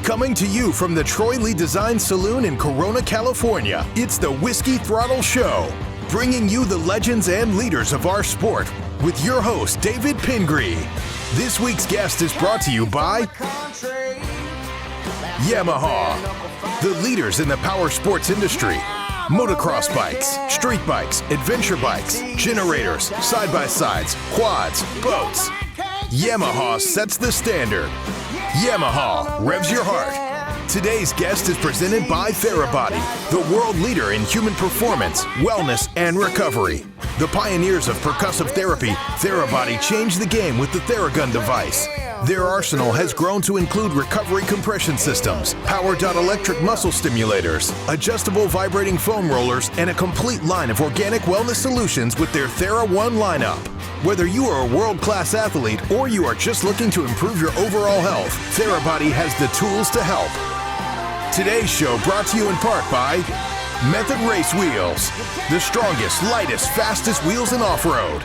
Coming to you from the Troy Lee Design Saloon in Corona, California, it's the Whiskey Throttle Show, bringing you the legends and leaders of our sport with your host, David Pingree. This week's guest is brought to you by Yamaha, the leaders in the power sports industry. Motocross bikes, street bikes, adventure bikes, generators, side-by-sides, quads, boats. Yamaha sets the standard. Yamaha revs your heart. Today's guest is presented by Therabody, the world leader in human performance, wellness, and recovery. The pioneers of percussive therapy, Therabody changed the game with the Theragun device. Their arsenal has grown to include recovery compression systems, powered electric muscle stimulators, adjustable vibrating foam rollers, and a complete line of organic wellness solutions with their Thera One lineup. Whether you are a world-class athlete or you are just looking to improve your overall health, Therabody has the tools to help. Today's show brought to you in part by Method Race Wheels, the strongest, lightest, fastest wheels in off-road.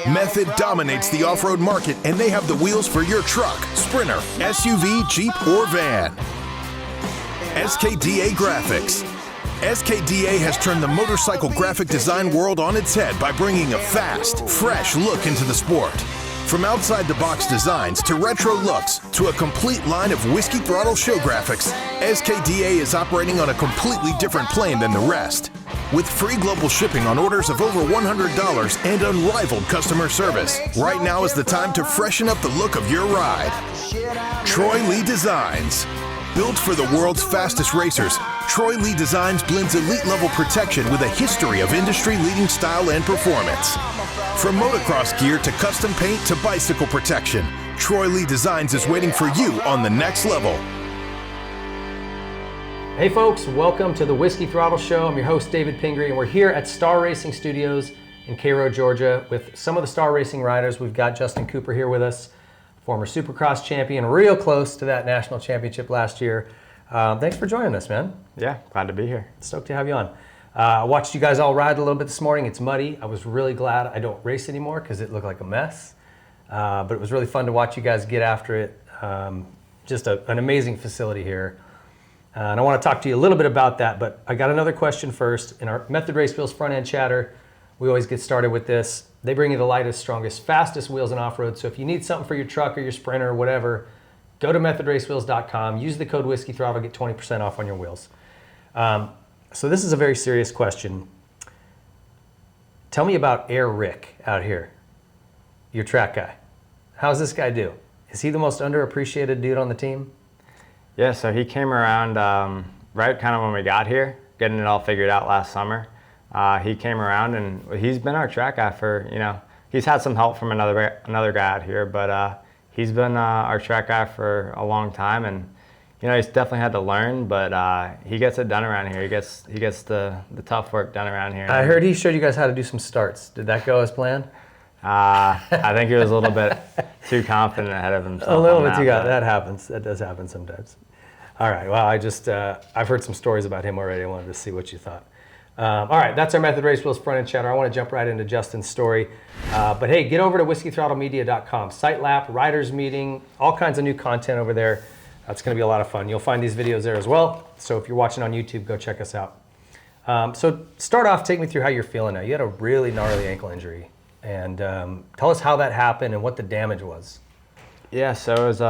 Method dominates the off-road market, and they have the wheels for your truck, sprinter, SUV, Jeep, or van. SKDA Graphics. SKDA has turned the motorcycle graphic design world on its head by bringing a fast, fresh look into the sport. From outside-the-box designs to retro looks to a complete line of Whiskey Throttle Show graphics, SKDA is operating on a completely different plane than the rest. With free global shipping on orders of over $100 and unrivaled customer service, right now is the time to freshen up the look of your ride. Troy Lee Designs. Built for the world's fastest racers, Troy Lee Designs blends elite-level protection with a history of industry-leading style and performance. From motocross gear to custom paint to bicycle protection, Troy Lee Designs is waiting for you on the next level. Hey folks, welcome to the Whiskey Throttle Show. I'm your host, David Pingree, and we're here at Star Racing Studios in Cairo, Georgia with some of the Star Racing riders. We've got Justin Cooper here with us, former Supercross champion, real close to that national championship last year. Thanks for joining us, man. Yeah, glad to be here. Stoked to have you on. I watched you guys all ride a little bit this morning. It's muddy. I was really glad I don't race anymore because it looked like a mess. But it was really fun to watch you guys get after it. Just an amazing facility here. And I want to talk to you a little bit about that, but I got another question first. In our Method Race Wheels front end chatter, we always get started with this. They bring you the lightest, strongest, fastest wheels in off-road. So if you need something for your truck or your sprinter or whatever, go to methodracewheels.com, use the code Whiskey Throttle, get 20% off on your wheels. So this is a very serious question. Tell me about Air Rick out here, your track guy. How's this guy do? Is he the most underappreciated dude on the team? Yeah, so he came around right kind of when we got here, getting it all figured out last summer. He came around and he's been our track guy for, he's had some help from another guy out here, but he's been our track guy for a long time, and he's definitely had to learn, but he gets it done around here. He gets the tough work done around here. I heard he showed you guys how to do some starts. Did that go as planned? I think he was a little bit too confident ahead of himself. A little bit too confident. That happens. That does happen sometimes. All right. Well, I've heard some stories about him already. I wanted to see what you thought. All right, that's our Method Race Wheels front end chatter. I want to jump right into Justin's story. But hey, get over to whiskeythrottlemedia.com. Site lap, riders meeting, all kinds of new content over there. That's going to be a lot of fun. You'll find these videos there as well. So if you're watching on YouTube, go check us out. So start off, take me through how you're feeling now. You had a really gnarly ankle injury. And tell us how that happened and what the damage was. Yeah, so it was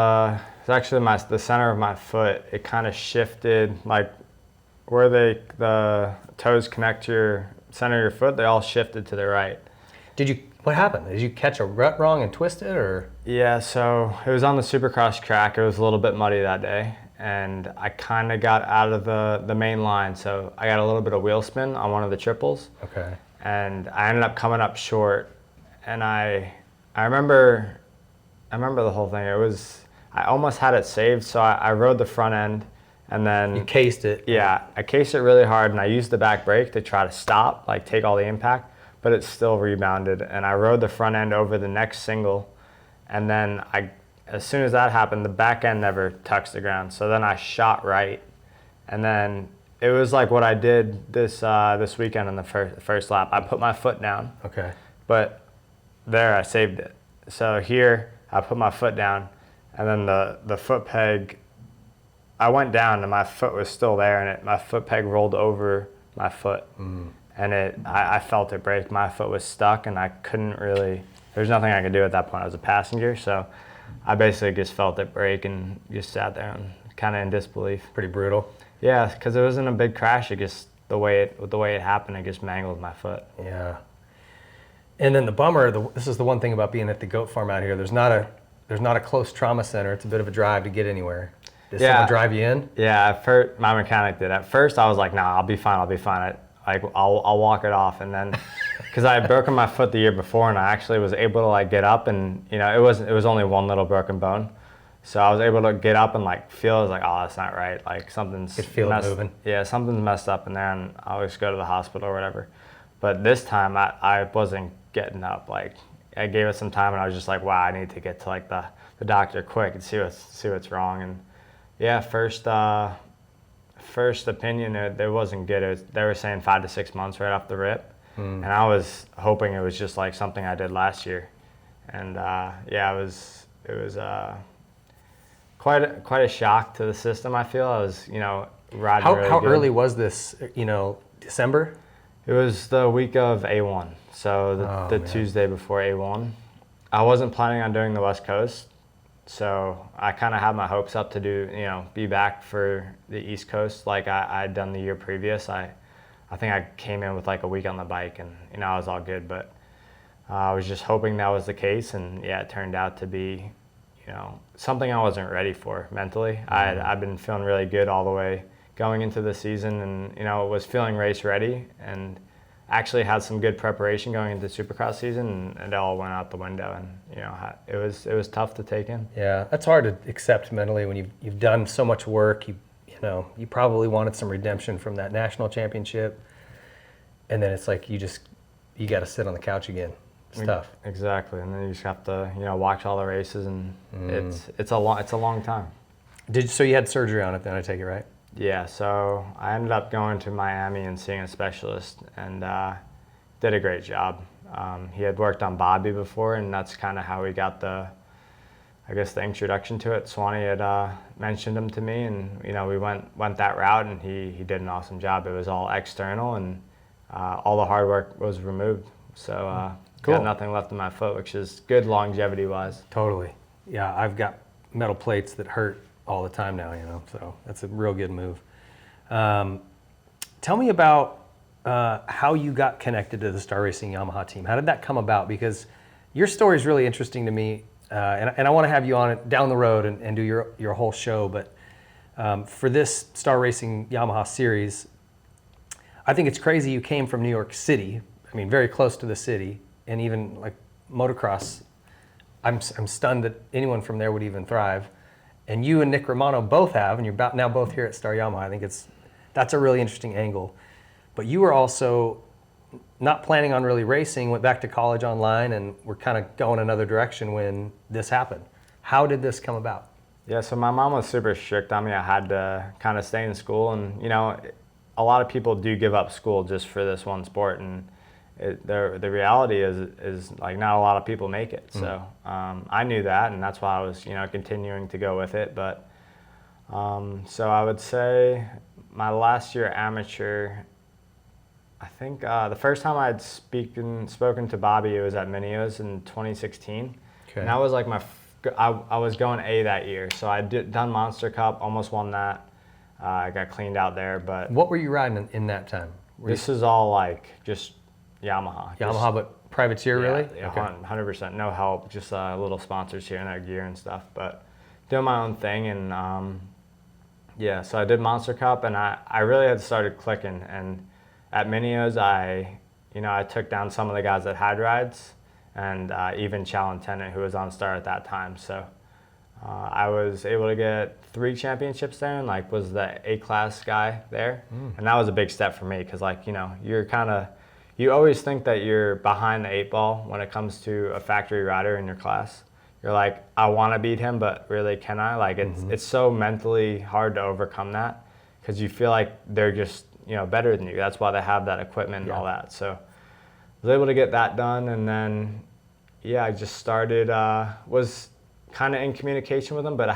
actually the center of my foot. It kind of shifted, like where the toes connect to your center of your foot, they all shifted to the right. What happened? Did you catch a rut wrong and twist it, or? Yeah, so it was on the Supercross track. It was a little bit muddy that day, and I kind of got out of the main line, so I got a little bit of wheel spin on one of the triples. Okay. And I ended up coming up short, and I remember the whole thing. I almost had it saved, so I rode the front end, and then... You cased it. Yeah, I cased it really hard, and I used the back brake to try to stop, like take all the impact, but it still rebounded, and I rode the front end over the next single, and then as soon as that happened, the back end never touched the ground, so then I shot right, and then it was like what I did this weekend on the first lap. I put my foot down. Okay. But there I saved it. So here I put my foot down, and then the foot peg I went down and my foot was still there, and my foot peg rolled over my foot, and I felt it break. My foot was stuck, and I couldn't really. There's nothing I could do at that point. I was a passenger, so I basically just felt it break and just sat there and kind of in disbelief. Pretty brutal. Yeah, because it wasn't a big crash. It just the way it happened, it just mangled my foot. Yeah. And then the bummer. This is the one thing about being at the goat farm out here. There's not a close trauma center. It's a bit of a drive to get anywhere. Did someone drive you in? Yeah, at first, my mechanic did. At first, I was like, "Nah, I'll be fine. I'll walk it off." And then, because I had broken my foot the year before, and I actually was able to like get up, and it was only one little broken bone, so I was able to get up and like feel. I was like, "Oh, that's not right. Like something's moving." Yeah, something's messed up in there, and I always go to the hospital or whatever. But this time, I wasn't getting up. Like I gave it some time, and I was just like, "Wow, I need to get to like the doctor quick and see what's wrong." And yeah, first opinion, it wasn't good. They were saying 5 to 6 months right off the rip. And I was hoping it was just like something I did last year. And yeah, it was quite a shock to the system, I feel. I was, riding really How good. early was this, December? It was the week of A1, so the Tuesday before A1. I wasn't planning on doing the West Coast. So I kind of had my hopes up to do, be back for the East Coast like I'd done the year previous. I think I came in with like a week on the bike, and I was all good. But I was just hoping that was the case, and yeah, it turned out to be, something I wasn't ready for mentally. I'd been feeling really good all the way going into the season, and was feeling race ready, and actually had some good preparation going into Supercross season, and it all went out the window, and it was tough to take in. Yeah, that's hard to accept mentally when you've done so much work. You probably wanted some redemption from that national championship, and then it's like you got to sit on the couch again. It's tough. Exactly, and then you just have to watch all the races, and it's a long time. So you had surgery on it then, I take it, right? Yeah, so I ended up going to Miami and seeing a specialist, and did a great job. He had worked on Bobby before, and that's kind of how we got the introduction to it. Swanee had mentioned him to me, and we went that route, and he did an awesome job. It was all external, and all the hard work was removed. So cool. Got nothing left in my foot, which is good longevity-wise. Totally. Yeah, I've got metal plates that hurt all the time now, so that's a real good move. Tell me about how you got connected to the Star Racing Yamaha team. How did that come about? Because your story is really interesting to me, and I want to have you on it down the road and do your whole show. But for this Star Racing Yamaha series, I think it's crazy you came from New York City. I mean, very close to the city, and even like motocross. I'm stunned that anyone from there would even thrive. And you and Nick Romano both have, and you're now both here at Star Yamaha. I think that's a really interesting angle. But you were also not planning on really racing, went back to college online, and were kind of going another direction when this happened. How did this come about? Yeah, so my mom was super strict on me. I had to kind of stay in school, and a lot of people do give up school just for this one sport, and the reality is like not a lot of people make it. So I knew that, and that's why I was continuing to go with it. But so I would say my last year amateur, I think the first time I'd spoken to Bobby, it was at Minios in 2016. Okay. And that was like I was going A that year, so I done Monster Cup, almost won that. I got cleaned out there, but what were you riding in that time? This is all like just Yamaha. Yamaha, but privateer, really? Yeah, Okay. 100%. No help, just little sponsors here and there, gear and stuff. But doing my own thing, and yeah, so I did Monster Cup, and I really had started clicking. And at Minios, I took down some of the guys that had rides, and even Chal Tennant, who was on Star at that time. So I was able to get 3 championships there, and like was the A-class guy there. And that was a big step for me, because you always think that you're behind the 8 ball when it comes to a factory rider in your class. You're like, I want to beat him, but really, can I? Like, it's so mentally hard to overcome that, because you feel like they're just better than you. That's why they have that equipment and all that. So I was able to get that done, and then I just started was kind of in communication with them, but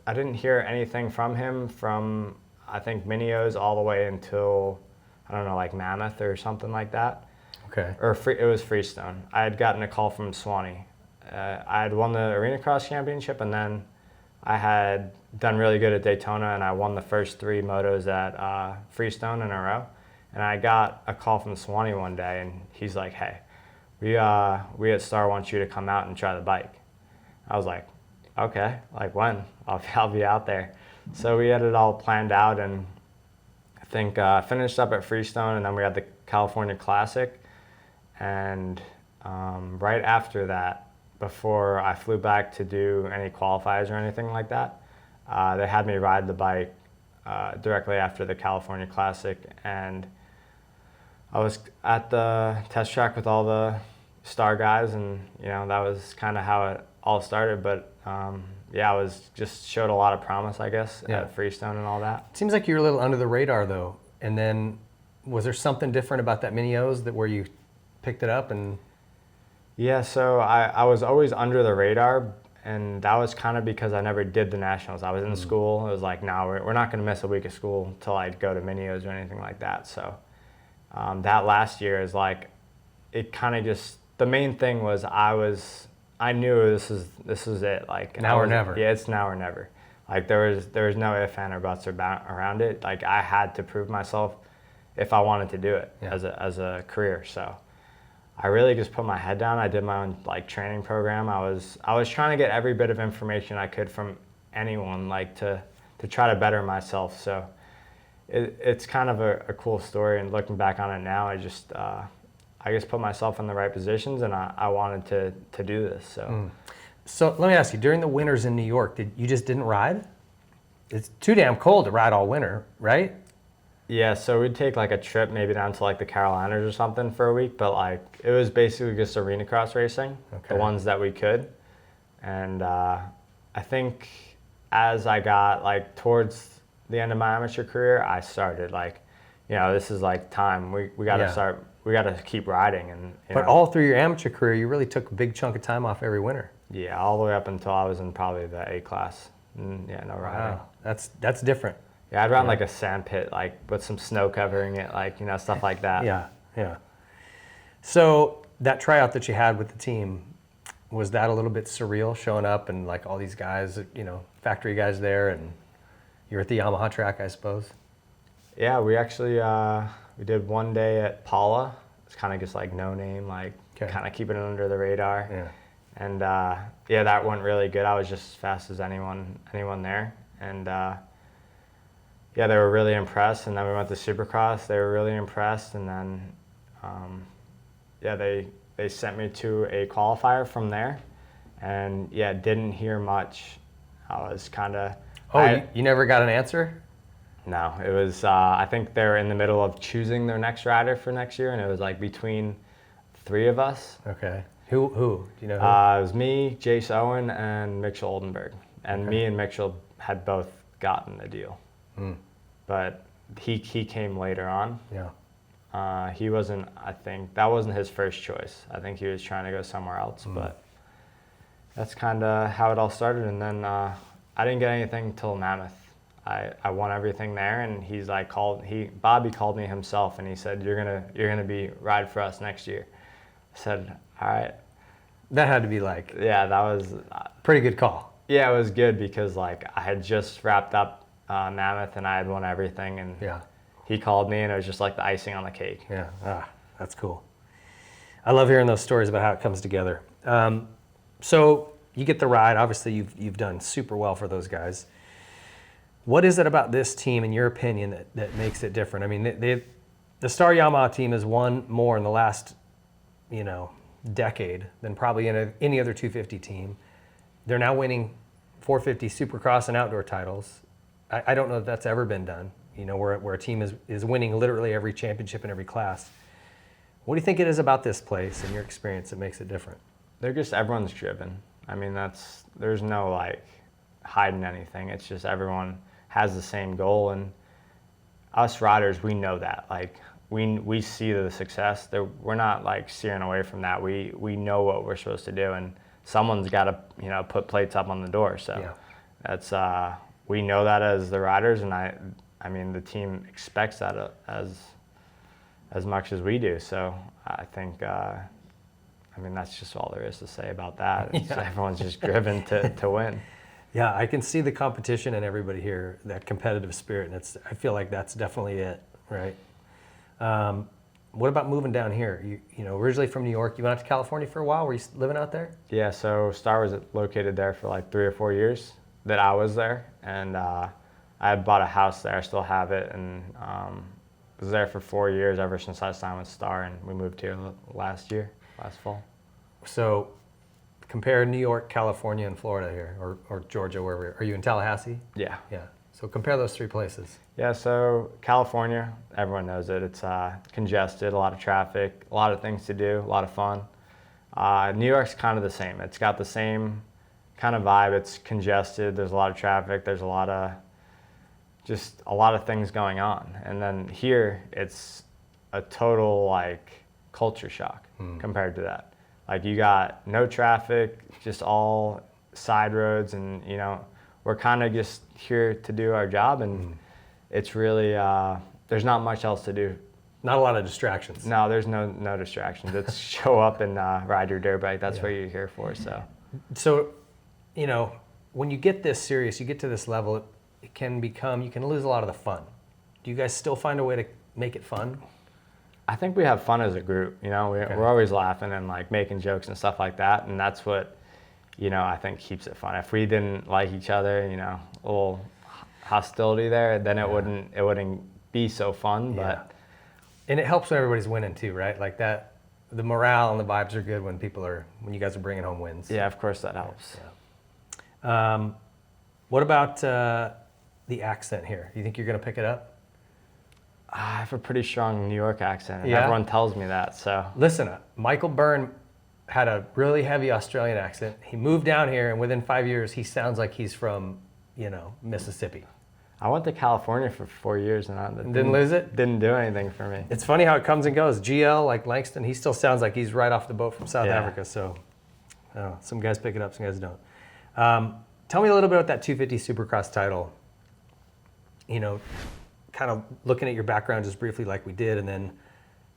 I didn't hear anything from him from, I think, Minios all the way until, I don't know, like Mammoth or something like that. Okay. Or it was Freestone. I had gotten a call from Swanee. I had won the Arena Cross Championship, and then I had done really good at Daytona, and I won the first 3 motos at Freestone in a row. And I got a call from Swanee one day, and he's like, "Hey, we at Star want you to come out and try the bike." I was like, "Okay, like when? I'll be out there." So we had it all planned out, and I think finished up at Freestone, and then we had the California Classic. And right after that, before I flew back to do any qualifiers or anything like that, they had me ride the bike directly after the California Classic, and I was at the test track with all the Star guys, and that was kind of how it all started. But yeah, I was just showed a lot of promise, I guess, at Freestone and all that. It seems like you're a little under the radar though. And then was there something different about that Mini O's that where you picked it up? And yeah, so I was always under the radar, and that was kind of because I never did the nationals. I was in school. It was like, no, we're not going to miss a week of school till I go to Minios or anything like that. So that last year is like, it kind of just, the main thing was I knew this is it. Like now or never. Yeah, it's now or never. Like there was no ifs, ands, or buts around it. Like I had to prove myself if I wanted to do it as a career. So I really just put my head down. I did my own like training program. I was trying to get every bit of information I could from anyone, like to try to better myself. So it's kind of a cool story. And looking back on it now, I just put myself in the right positions, and I wanted to do this. So let me ask you, during the winters in New York, you just didn't ride? It's too damn cold to ride all winter, right? Yeah, so we'd take like a trip maybe down to like the Carolinas or something for a week, but like it was basically just arena cross racing, the ones that we could. And I think as I got like towards the end of my amateur career, I started like, this is like time. We got to start. We got to keep riding. And but all through your amateur career, you really took a big chunk of time off every winter. Yeah, all the way up until I was in probably the A class. Yeah, no riding. Wow, that's different. Yeah, I'd run like a sand pit, like with some snow covering it, like stuff like that. Yeah. So that tryout that you had with the team, was that a little bit surreal, showing up and like all these guys, factory guys there, and you're at the Yamaha track, I suppose? Yeah, we actually we did one day at Paula. It's kind of just like no name, like kind of keeping it under the radar. Yeah. And that went really good. I was just as fast as anyone there, and they were really impressed. And then we went to Supercross. They were really impressed, and then they sent me to a qualifier from there, and didn't hear much. I was kind of. You never got an answer? No, it was. I think they were in the middle of choosing their next rider for next year, and it was like between 3 of us. Okay. Who? Do you know who? It was me, Jace Owen, and Mitchell Oldenburg. And me and Mitchell had both gotten a deal. But he came later on. Yeah. He wasn't, I think, that wasn't his first choice. I think he was trying to go somewhere else. But that's kind of how it all started. And then I didn't get anything till Mammoth. I won everything there, and he's like Bobby called me himself, and he said, you're gonna be ride for us next year. I said, all right. That had to be like, that was pretty good call. Yeah, it was good because like I had just wrapped up Mammoth, and I had won everything, and he called me, and it was just like the icing on the cake. Yeah, that's cool. I love hearing those stories about how it comes together. So you get the ride. Obviously, you've done super well for those guys. What is it about this team, in your opinion, that makes it different? I mean, the Star Yamaha team has won more in the last, decade than probably any other 250 team. They're now winning 450 Supercross and outdoor titles. I don't know if that's ever been done, where a team is winning literally every championship in every class. What do you think it is about this place, in your experience, that makes it different? Everyone's driven. I mean, there's no like hiding anything. It's just everyone has the same goal, and us riders, we know that. Like we see the success. We're not like steering away from that. We know what we're supposed to do, and someone's got to put plates up on the door. So It's we know that as the riders, and I mean the team expects that as much as we do. So I think I mean that's just all there is to say about that. Everyone's just driven to win. Yeah, I can see the competition and everybody here, that competitive spirit, and I feel like that's definitely it, right? What about moving down here? You know, originally from New York, you went out to California for a while. Were you living out there? Yeah, so Star was located there for like 3 or 4 years that I was there, and I had bought a house there. I still have it, and was there for 4 years ever since I signed with Star, and we moved here last fall. So compare New York, California, and Florida here, or Georgia, wherever. Are you in Tallahassee? Yeah. Yeah. So compare those 3 places. Yeah, so California, everyone knows it. It's congested, a lot of traffic, a lot of things to do, a lot of fun. New York's kind of the same. It's got the same kind of vibe. It's congested. There's a lot of traffic. There's a lot of things going on. And then here, it's a total like culture shock compared to that. Like you got no traffic, just all side roads, and you know we're kind of just here to do our job, and it's really there's not much else to do. Not a lot of distractions. No, there's no distractions. It's show up and ride your dirt bike. That's what you're here for. So, you know, when you get this serious, you get to this level, it can become, you can lose a lot of the fun. Do you guys still find a way to make it fun? I think we have fun as a group. You know, we're always laughing and like making jokes and stuff like that, and that's what, you know, I think keeps it fun. If we didn't like each other, you know, a little hostility there, then it wouldn't be so fun. But and it helps when everybody's winning too, right? Like that, the morale and the vibes are good when you guys are bringing home wins. Yeah, of course that helps. Yeah. What about the accent here? You think you're going to pick it up? I have a pretty strong New York accent, and everyone tells me that. So listen, Michael Byrne had a really heavy Australian accent. He moved down here, and within 5 years, he sounds like he's from, you know, Mississippi. I went to California for 4 years, and I didn't lose it? Didn't do anything for me. It's funny how it comes and goes. GL, like Langston, he still sounds like he's right off the boat from South Africa. So, I don't know, some guys pick it up, some guys don't. Tell me a little bit about that 250 Supercross title. You know, kind of looking at your background just briefly like we did, and then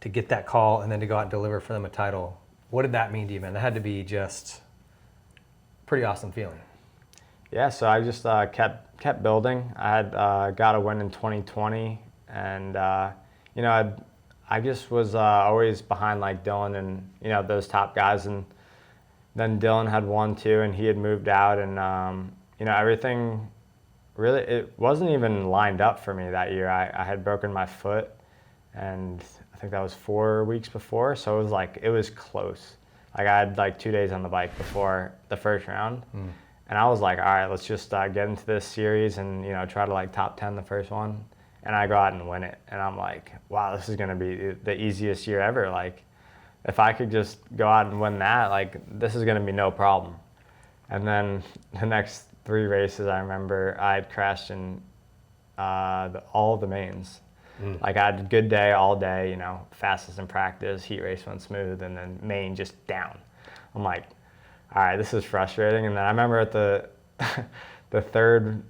to get that call and then to go out and deliver for them a title. What did that mean to you, man? That had to be just pretty awesome feeling. Yeah, so I just kept building. I had got a win in 2020, and you know, I just was always behind like Dylan and you know those top guys, and then Dylan had won too, and he had moved out, and you know everything. Really, it wasn't even lined up for me that year. I had broken my foot, and I think that was 4 weeks before, so it was close. Like I had like 2 days on the bike before the first round, and I was like, all right, let's just get into this series and you know try to like top 10 the first one, and I go out and win it, and I'm like, wow, this is gonna be the easiest year ever. Like, if I could just go out and win that, like this is gonna be no problem. And then the next 3 races, I remember I had crashed in all of the mains. Like I had a good day all day, you know, fastest in practice, heat race went smooth, and then main just down. I'm like, all right, this is frustrating. And then I remember at the third,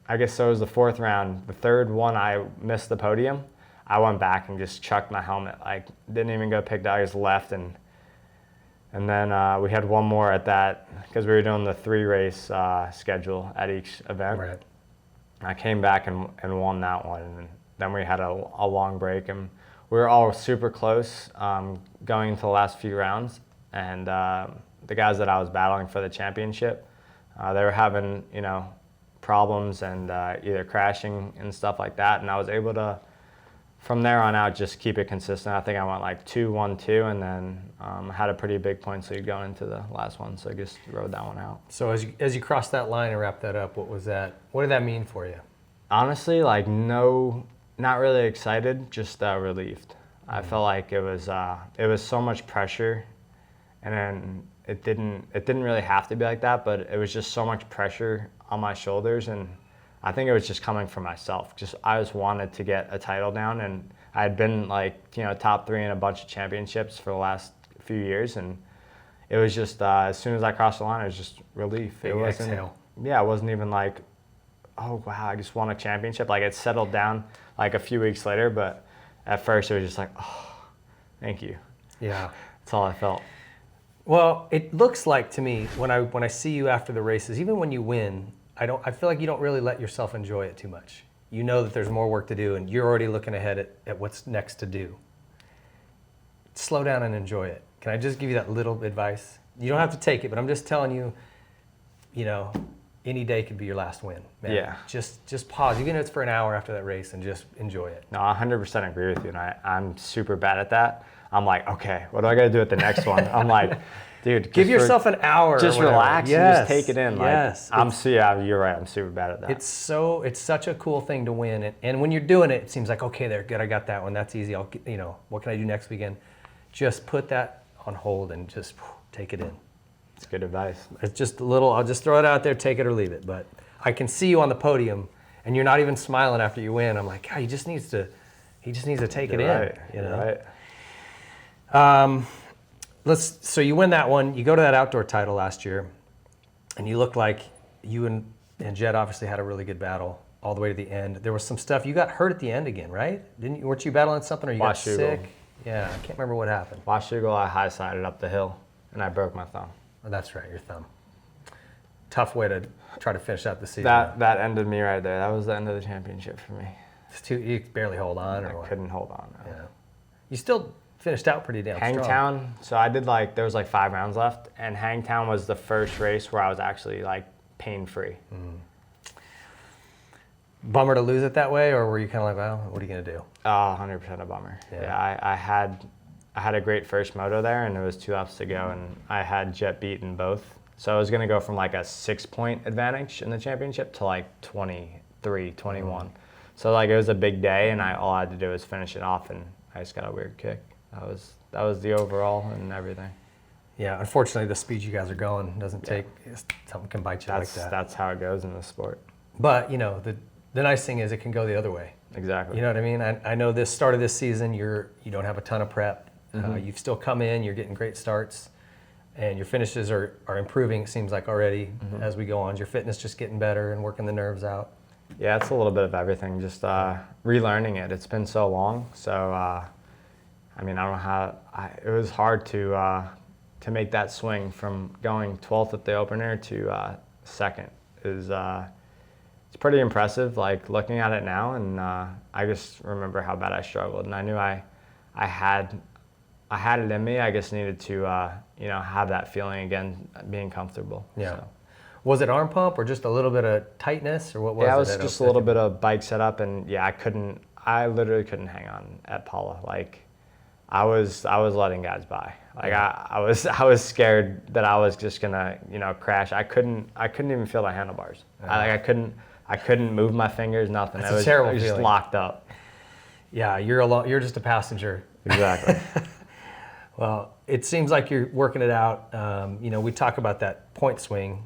I guess so it was the 4th round, the third one I missed the podium. I went back and just chucked my helmet, like didn't even go pick it up, I just left, and then we had one more at that, because we were doing the 3 race schedule at each event. Right. I came back and won that one, and then we had a long break, and we were all super close going into the last few rounds, and the guys that I was battling for the championship, they were having, you know, problems and either crashing and stuff like that, and I was able to, from there on out, just keep it consistent. I think I went like 2-1-2, and then had a pretty big points lead going into the last one, so I just rode that one out. So as you crossed that line and wrapped that up, what did that mean for you? Honestly, like not really excited, just relieved. I felt like it was so much pressure, and then it didn't really have to be like that, but it was just so much pressure on my shoulders, and I think it was just coming from myself. I just wanted to get a title down, and I had been like, you know, top 3 in a bunch of championships for the last few years, and it was just as soon as I crossed the line, it was just relief. Big exhale. yeah, it wasn't even like, oh wow, I just won a championship. Like it settled down like a few weeks later, but at first it was just like, oh, thank you. Yeah. That's all I felt. Well, it looks like to me when I see you after the races, even when you win, I feel like you don't really let yourself enjoy it too much. You know that there's more work to do, and you're already looking ahead at what's next to do. Slow down and enjoy it. Can I just give you that little advice? You don't have to take it, but I'm just telling you, any day could be your last win, man. Yeah. Just pause, even if it's for an hour after that race, and just enjoy it. No, I 100% agree with you, and I'm super bad at that. I'm like, okay, what do I got to do at the next one? I'm like, dude, give yourself an hour. Just relax and just take it in. Yes. You're right. I'm super bad at that. It's such a cool thing to win, and when you're doing it, it seems like, okay, they're good. I got that one. That's easy. I'll get, what can I do next weekend? Just put that on hold and just take it in. It's good advice. It's just a little. I'll just throw it out there. Take it or leave it. But I can see you on the podium, and you're not even smiling after you win. I'm like, God, he just needs to take it Right. in. Right. So you win that one. You go to that outdoor title last year, and you look like you and Jed obviously had a really good battle all the way to the end. There was some stuff. You got hurt at the end again, right? Weren't you battling something, or you got sick? Yeah, I can't remember what happened. Washougal, I high-sided up the hill, and I broke my thumb. Oh, that's right, your thumb. Tough way to try to finish out the season. That ended me right there. That was the end of the championship for me. You could barely hold on, or what? Couldn't hold on. No. Yeah. You still finished out pretty damn strong. Hangtown, so I did there was 5 rounds left, and Hangtown was the first race where I was actually pain-free. Bummer to lose it that way, or were you kind of like, well, what are you going to do? 100% a bummer. Yeah, I had a great first moto there, and there was 2 laps to go, and I had Jet beat in both. So I was going to go from a 6-point advantage in the championship to 23, 21. So it was a big day, and all I had to do was finish it off, and I just got a weird kick. That was the overall and everything. Yeah, unfortunately, the speed you guys are going doesn't take, something can bite you like that. That's how it goes in the sport. But, the nice thing is it can go the other way. Exactly. You know what I mean? I know this start of this season, you don't have a ton of prep. You've still come in, you're getting great starts, and your finishes are improving, it seems like already as we go on. Your fitness just getting better and working the nerves out. Yeah, it's a little bit of everything, just relearning it. It's been so long, so I don't know how. It was hard to make that swing from going 12th at the opener to second. It's pretty impressive. Looking at it now, and I just remember how bad I struggled, and I knew I had it in me. I just needed to have that feeling again, being comfortable. Yeah. So. Was it arm pump or just a little bit of tightness, or what was it? Yeah, it was just a little bit of bike setup, and I literally couldn't hang on at Paula. I was letting guys by. I was scared that I was just gonna crash. I couldn't even feel the handlebars. I couldn't move my fingers, nothing. That's a terrible feeling. Just locked up. Yeah, you're alone. You're just a passenger. Exactly. Well, it seems like you're working it out. We talk about that point swing.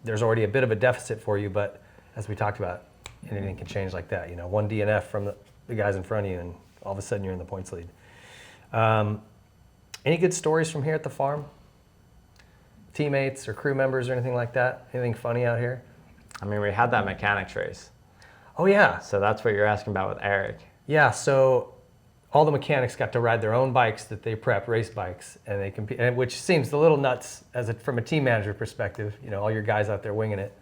There's already a bit of a deficit for you, but as we talked about, anything can change like that. One DNF from the guys in front of you, and all of a sudden you're in the points lead. Any good stories from here at the farm? Teammates or crew members or anything like that? Anything funny out here? We had that mechanics race. Oh, yeah. So that's what you're asking about with Eric. Yeah, so all the mechanics got to ride their own bikes that they prep, race bikes, and they compete, which seems a little nuts from a team manager perspective. All your guys out there winging it.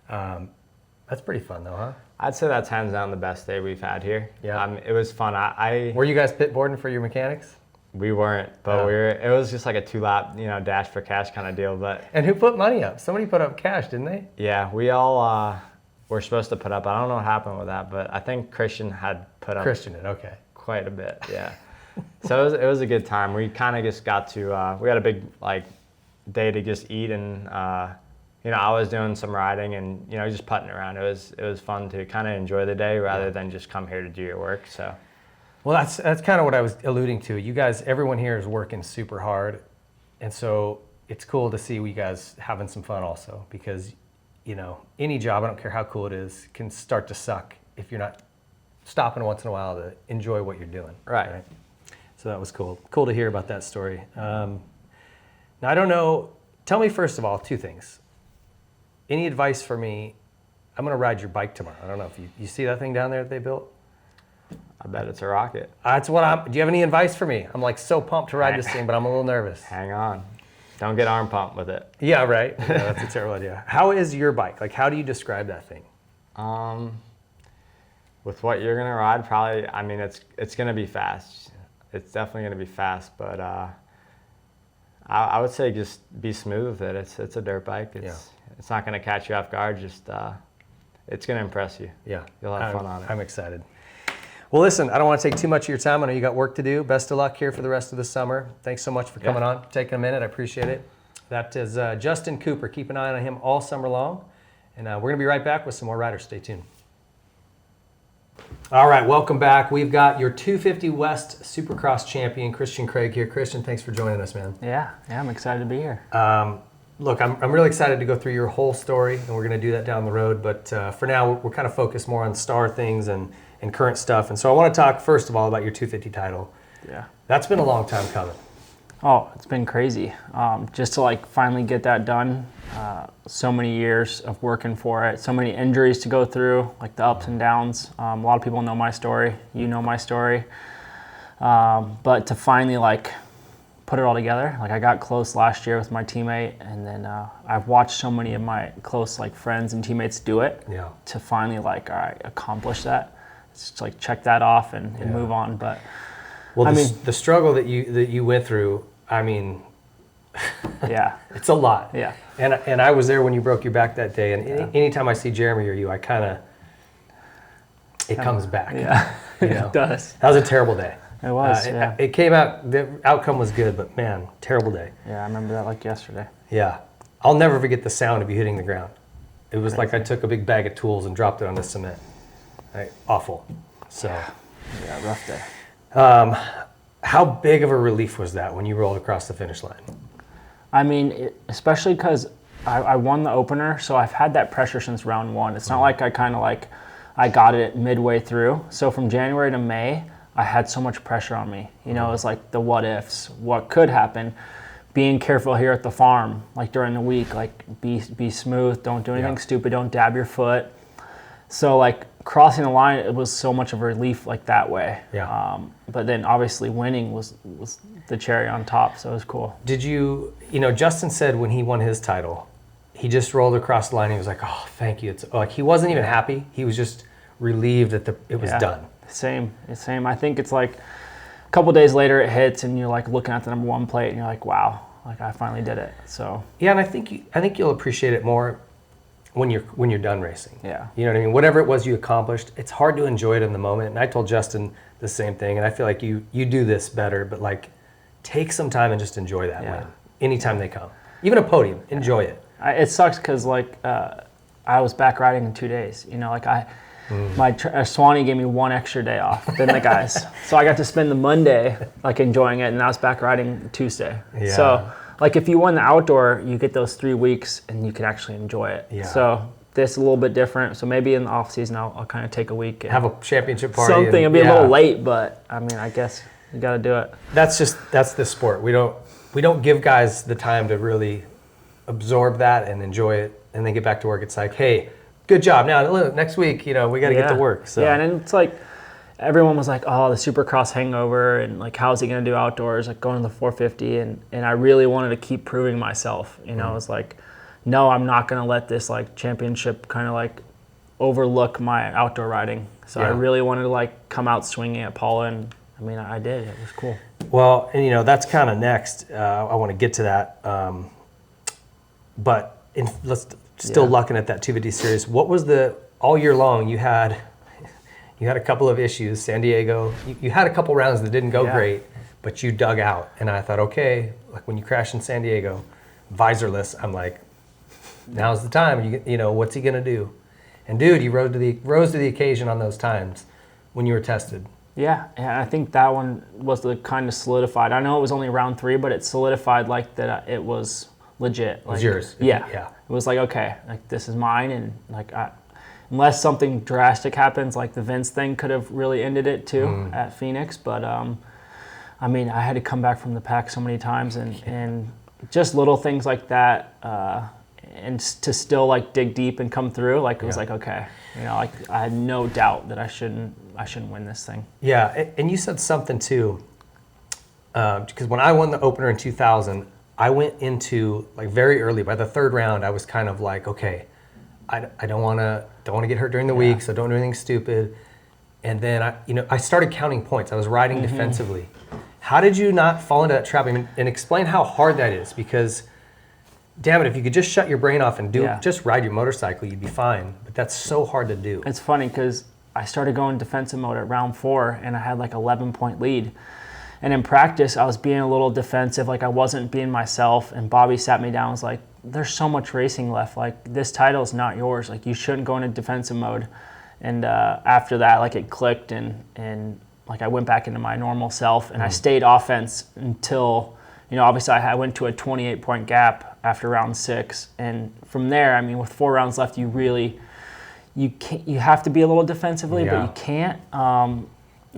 That's pretty fun, though, huh? I'd say that's hands down the best day we've had here. Yeah. It was fun. Were you guys pit boarding for your mechanics? We weren't, but it was just like a 2-lap, dash for cash kind of deal. But and who put money up? Somebody put up cash, didn't they? Yeah, we all were supposed to put up. I don't know what happened with that, but I think Christian had put up. Christian did, okay. Quite a bit, yeah. So it was a good time. We kind of just got to. We had a big day to just eat, and I was doing some riding and just putting around. It was fun to kind of enjoy the day rather than just come here to do your work. So. Well, that's kind of what I was alluding to. You guys, everyone here is working super hard, and so it's cool to see you guys having some fun also, because any job, I don't care how cool it is, can start to suck if you're not stopping once in a while to enjoy what you're doing. Right. So that was cool. Cool to hear about that story. Now, I don't know. Tell me first of all 2 things. any advice for me? I'm going to ride your bike tomorrow. I don't know if you see that thing down there that they built? I bet it's a rocket. That's what do you have any advice for me? I'm like so pumped to ride this thing, but I'm a little nervous. Hang on. Don't get arm pumped with it. Yeah, right. Yeah, that's a terrible idea. How is your bike? Like, how do you describe that thing? With what you're gonna ride, probably, I mean, it's gonna be fast. It's definitely gonna be fast, but I would say just be smooth with it. It's a dirt bike. It's not gonna catch you off guard. Just it's gonna impress you. Yeah, you'll have fun on it. I'm excited. Well, listen, I don't want to take too much of your time. I know you got work to do. Best of luck here for the rest of the summer. Thanks so much for coming on, taking a minute. I appreciate it. That is Justin Cooper. Keep an eye on him all summer long. And we're going to be right back with some more riders. Stay tuned. All right, welcome back. We've got your 250 West Supercross champion, Christian Craig here. Christian, thanks for joining us, man. Yeah, I'm excited to be here. Look, I'm really excited to go through your whole story, and we're going to do that down the road. But for now, we're kind of focused more on Star things and current stuff. And so I want to talk, first of all, about your 250 title. Yeah. That's been a long time coming. Oh, it's been crazy. Just to like finally get that done. So many years of working for it, so many injuries to go through, like the ups and downs. A lot of people know my story. You know my story. But to finally like put it all together, like I got close last year with my teammate, and then I've watched so many of my close like friends and teammates do it. Yeah. To finally like, all right, accomplish that. Just like check that off and move on. But well, the struggle that you went through, I mean, yeah, it's a lot. Yeah. And I was there when you broke your back that day. And anytime I see Jeremy or you, I it comes back. Yeah, you know? It does. That was a terrible day. It was. Yeah. It came out. The outcome was good, but man, terrible day. Yeah, I remember that like yesterday. Yeah, I'll never forget the sound of you hitting the ground. It was like I took a big bag of tools and dropped it on the cement. Awful. So. Yeah, rough day. How big of a relief was that when you rolled across the finish line? I mean, especially because I won the opener, so I've had that pressure since round one. It's not like I got it midway through. So from January to May, I had so much pressure on me. You know, it was like the what ifs, what could happen, being careful here at the farm, like during the week, like be smooth, don't do anything stupid, don't dab your foot. So like crossing the line, it was so much of a relief like that way. Yeah. But then obviously winning was the cherry on top, so it was cool. Did you Justin said when he won his title, he just rolled across the line. He was like, "Oh, thank you." It's like he wasn't even happy. He was just relieved that it was done. Same. I think it's like a couple days later it hits, and you're like looking at the number one plate, and you're like, "Wow, like I finally did it." So yeah, and I think you'll appreciate it more when you're done racing. Yeah. You know what I mean? Whatever it was you accomplished, it's hard to enjoy it in the moment. And I told Justin the same thing, and I feel like you do this better, but like take some time and just enjoy that win. Anytime they come. Even a podium, enjoy it. It sucks because like I was back riding in 2 days. You know, like my Swanee gave me one extra day off than the guys. So I got to spend the Monday like enjoying it, and I was back riding Tuesday. Yeah. So like if you won the outdoor, you get those 3 weeks and you can actually enjoy it. Yeah. So this is a little bit different. So maybe in the off season, I'll kind of take a week. And have a championship party. Something. It'll be a little late, but I mean, I guess you got to do it. That's the sport. We don't give guys the time to really absorb that and enjoy it, and then get back to work. It's like, hey, good job. Now look, next week, we got to get to work. So. Yeah, and then it's like everyone was like, oh, the Supercross hangover, and like, how's he going to do outdoors, like going to the 450, and I really wanted to keep proving myself. You know, I was like, no, I'm not going to let this like championship kind of like overlook my outdoor riding. So I really wanted to like come out swinging at Paula, and I mean, I did. It was cool. Well, and that's kind of next. I want to get to that. But let's still looking at that 250 series. What was all year long you had a couple of issues. San Diego, you had a couple rounds that didn't go great, but you dug out. And I thought, okay, like when you crashed in San Diego, visorless, I'm like, now's the time. What's he gonna do? And dude, you rose to the occasion on those times when you were tested. Yeah, I think that one was the kind of solidified. I know it was only round 3, but it solidified like that it was legit. Like, it was yours. Yeah. It was like, okay, like this is mine, and like unless something drastic happens, like the Vince thing could have really ended it too at Phoenix. But I mean, I had to come back from the pack so many times, and just little things like that. to still like dig deep and come through, like it was like, okay, you know, like I had no doubt that I shouldn't win this thing. Yeah, and you said something too, because when I won the opener in 2000, I went into like very early. By the third round, I was kind of like, okay, I don't want to get hurt during the week, so don't do anything stupid. And then I started counting points. I was riding defensively. How did you not fall into that trap? I mean, and explain how hard that is, because damn it, if you could just shut your brain off and just ride your motorcycle, you'd be fine. But that's so hard to do. It's funny because I started going defensive mode at round 4, and I had like 11-point lead. And in practice, I was being a little defensive, like I wasn't being myself. And Bobby sat me down and was like, there's so much racing left. Like, this title is not yours. Like, you shouldn't go into defensive mode. And after that, like, it clicked, and like I went back into my normal self, and I stayed offense until, you know, obviously I went to a 28-point gap after round 6. And from there, I mean, with 4 rounds left, you have to be a little defensively, but you can't.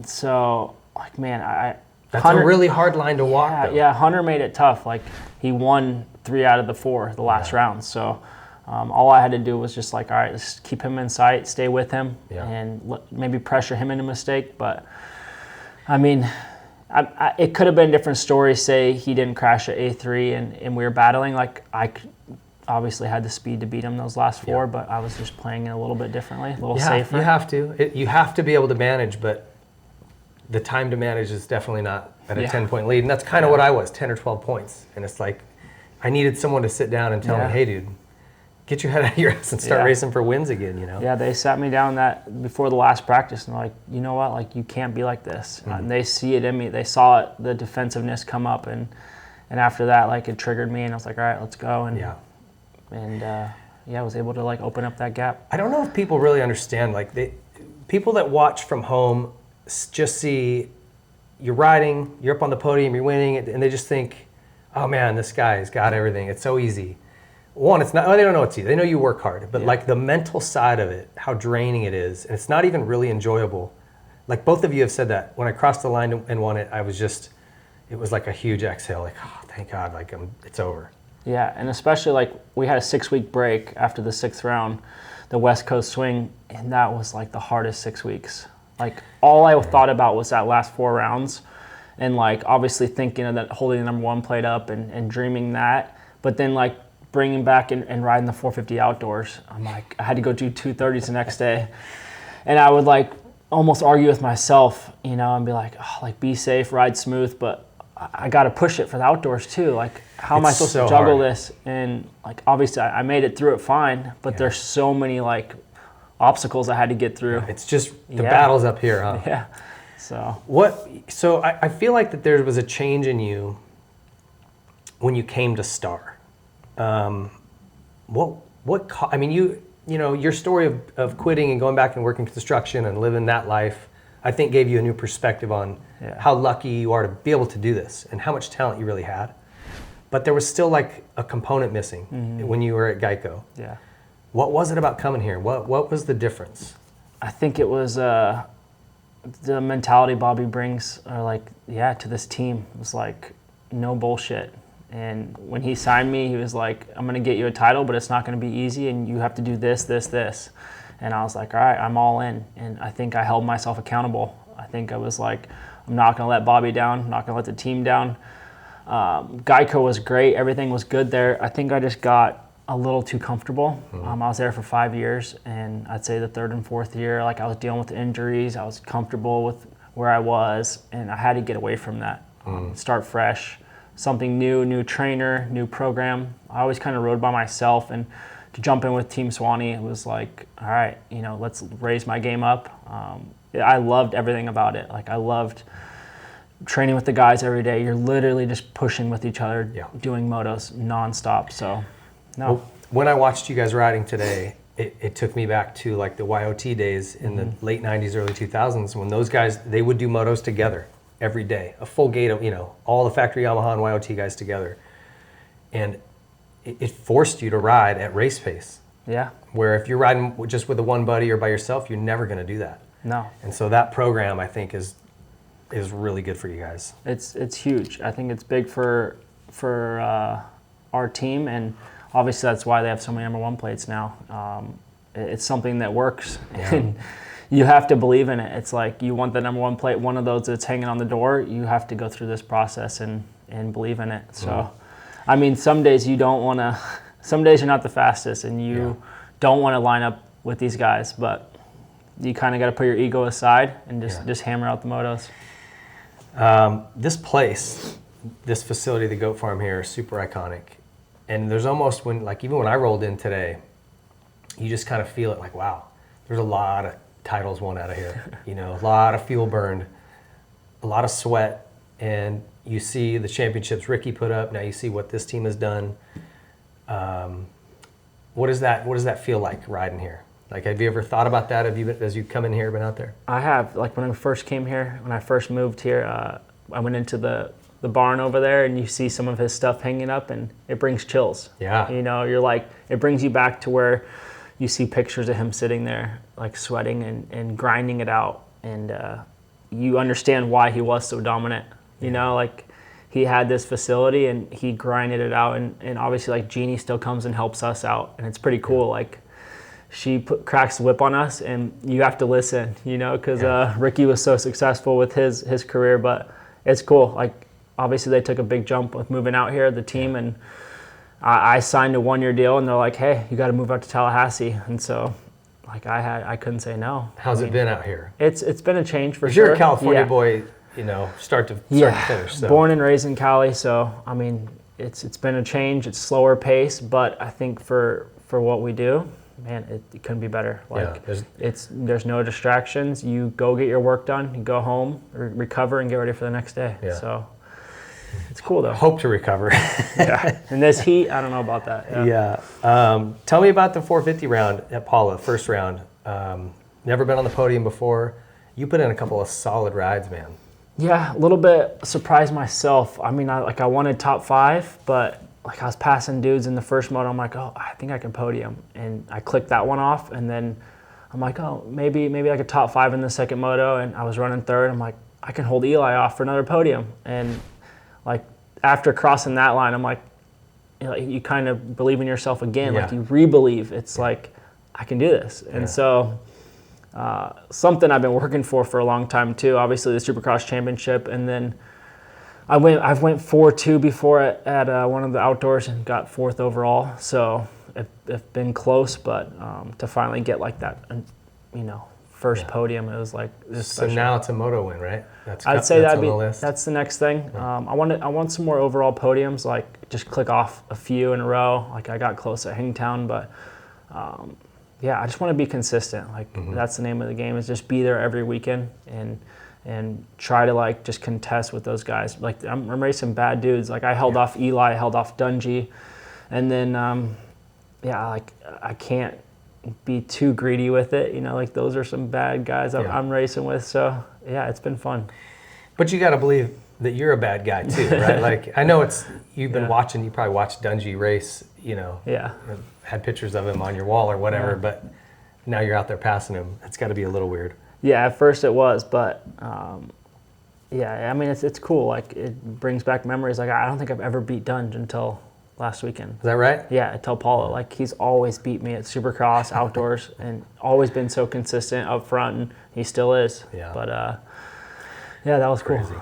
So, like, man, that's a really hard line to walk, though. Yeah, Hunter made it tough. Like, he won 3 out of the 4 the last round. So all I had to do was just like, all right, let's keep him in sight, stay with him, and maybe pressure him into mistake. But, I mean, it could have been a different story. Say he didn't crash at A3 and we were battling. Like, I obviously had the speed to beat him those last 4, but I was just playing it a little bit differently, a little safer. You have to. You have to be able to manage, but the time to manage is definitely not at a 10-point lead. And that's kind of what I was, 10 or 12 points. And it's like, I needed someone to sit down and tell me, hey, dude, get your head out of your ass and start racing for wins again, you know? Yeah, they sat me down before the last practice, and they're like, you know what, like, you can't be like this. And they see it in me. They saw it, the defensiveness come up, and after that, like, it triggered me, and I was like, all right, let's go. And I was able to, like, open up that gap. I don't know if people really understand, like, people that watch from home just see you're riding, you're up on the podium, you're winning, and they just think, oh man, this guy's got everything. It's so easy. One, it's not. They don't know it's easy. They know you work hard, but like the mental side of it, how draining it is, and it's not even really enjoyable. Like, both of you have said that. When I crossed the line and won it, it was like a huge exhale. Like, oh, thank God, like it's over. Yeah, and especially like we had a 6-week break after the 6th round, the West Coast swing, and that was like the hardest 6 weeks. Like, all I thought about was that last 4 rounds, and like obviously thinking of that, holding the number 1 plate up and dreaming that, but then like bringing back and riding the 450 outdoors. I'm like, I had to go do 230s the next day, and I would like almost argue with myself, you know, and be like, oh, like, be safe, ride smooth, but I got to push it for the outdoors too. Like, how am I supposed to juggle this? And like, obviously I made it through it fine, but there's so many like obstacles I had to get through. It's just the battle's up here, huh? Yeah. So I feel like that there was a change in you when you came to Star. I mean, you know, your story of quitting and going back and working construction and living that life, I think gave you a new perspective on how lucky you are to be able to do this and how much talent you really had. But there was still like a component missing when you were at Geico. Yeah. What was it about coming here? What was the difference? I think it was the mentality Bobby brings, to this team. It was like, no bullshit. And when he signed me, he was like, I'm going to get you a title, but it's not going to be easy, and you have to do this, this, this. And I was like, all right, I'm all in. And I think I held myself accountable. I think I was like, I'm not going to let Bobby down. I'm not going to let the team down. Geico was great. Everything was good there. I think I just got a little too comfortable. I was there for 5 years, and I'd say the 3rd and 4th year, like, I was dealing with injuries. I was comfortable with where I was, and I had to get away from that. Start fresh, something new, new trainer, new program. I always kind of rode by myself, and to jump in with Team Swanee, it was like, all right, you know, let's raise my game up. I loved everything about it. Like, I loved training with the guys every day. You're literally just pushing with each other, doing motos nonstop. So, no. Well, when I watched you guys riding today, it took me back to like the YOT days in the late 90s, early 2000s, when those guys, they would do motos together every day. A full gate of, you know, all the factory Yamaha and YOT guys together. And it forced you to ride at race pace. Yeah. Where if you're riding just with a one buddy or by yourself, you're never going to do that. No. And so that program, I think, is really good for you guys. It's huge. I think it's big for our team, and obviously that's why they have so many number one plates now. It's something that works, and you have to believe in it. It's like you want the number one plate, one of those that's hanging on the door. You have to go through this process and believe in it. So, I mean, some days you don't want to. Some days you're not the fastest, and you don't want to line up with these guys, but you kind of got to put your ego aside and just hammer out the motos. This place, this facility, the goat farm here, is super iconic. And there's almost even when I rolled in today, you just kind of feel it like, wow, there's a lot of titles won out of here. You know, a lot of fuel burned, a lot of sweat, and you see the championships Ricky put up. Now you see what this team has done. What does that feel like riding here? Like, have you ever thought about that? As you come in here, been out there? I have. Like when I first came here, when I first moved here, I went into the barn over there, and you see some of his stuff hanging up, and it brings chills. Yeah. You know, you're like, it brings you back to where you see pictures of him sitting there, like sweating and grinding it out, and you understand why he was so dominant. You know, like he had this facility and he grinded it out, and obviously like Jeannie still comes and helps us out, and it's pretty cool. Like she cracks the whip on us, and you have to listen, you know, because Ricky was so successful with his career, but it's cool. Like obviously they took a big jump with moving out here, the team, and I signed a 1-year deal, and they're like, hey, you got to move out to Tallahassee, and so like I couldn't say no. How's it been out here? It's been a change for sure. You're a California boy, you know, start to finish. So. Born and raised in Cali, so I mean, it's been a change. It's slower pace, but I think for what we do, man, it couldn't be better. Like there's no distractions. You go get your work done, you go home, recover, and get ready for the next day. Yeah. So it's cool though. Hope to recover. Yeah. And this heat, I don't know about that. Yeah. Tell me about the 450 round at Paula, first round. Never been on the podium before. You put in a couple of solid rides, man. Yeah, a little bit surprised myself. I mean, I wanted top 5, but like I was passing dudes in the first moto. I'm like, oh, I think I can podium, and I clicked that one off. And then I'm like, oh, maybe like a top 5 in the second moto, and I was running third. I'm like, I can hold Eli off for another podium. And like after crossing that line, I'm like, you kind of believe in yourself again. Like you re-believe. It's like I can do this, and so. Something I've been working for a long time too. Obviously the Supercross Championship, and then I've went 4-2 before at one of the outdoors and got 4th overall. So it's been close, but to finally get like that, you know, first podium, it was like just so special. Now it's a moto win, right? I'd say that's the next thing. Yeah. I want some more overall podiums, like just click off a few in a row. Like I got close at Hangtown, but. Yeah, I just want to be consistent. Like that's the name of the game, is just be there every weekend and try to like just contest with those guys. Like I'm racing bad dudes. Like I held off Eli, I held off Dungy, and then like I can't be too greedy with it. You know, like those are some bad guys I'm racing with. So yeah, it's been fun. But you got to believe that you're a bad guy too, right? Like I know you've been watching. You probably watched Dungy race. You know. Yeah. Had pictures of him on your wall or whatever, but now you're out there passing him. It's got to be a little weird. Yeah, at first it was, but yeah, I mean it's cool. Like it brings back memories. Like I don't think I've ever beat Dunge until last weekend. Is that right? Yeah, at Tel Polo. Like he's always beat me at Supercross, outdoors, and always been so consistent up front, and he still is. Yeah. But yeah, that was crazy.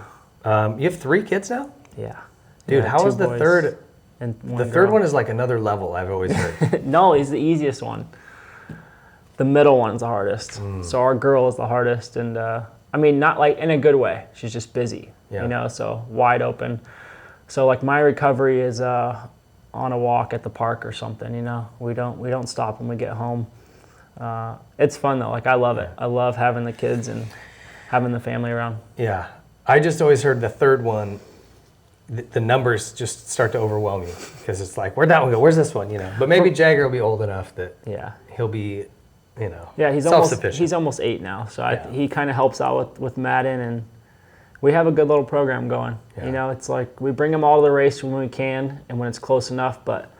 Cool. You have 3 kids now? Yeah. Dude, how was the third? And the third one is like another level, I've always heard. No, he's the easiest one. The middle one's the hardest. So our girl is the hardest, and I mean, not like in a good way. She's just busy, you know, so wide open. So like my recovery is on a walk at the park or something, you know. We don't stop when we get home. It's fun though. Like I love it. I love having the kids and having the family around. Yeah. I just always heard the third one, the numbers just start to overwhelm you because it's like, where'd that one go? Where's this one? You know, but maybe Jagger will be old enough that he'll be, you know, he's self-sufficient. He's almost 8 now, so he kind of helps out with Madden, and we have a good little program going. Yeah. You know, it's like we bring them all to the race when we can and when it's close enough, but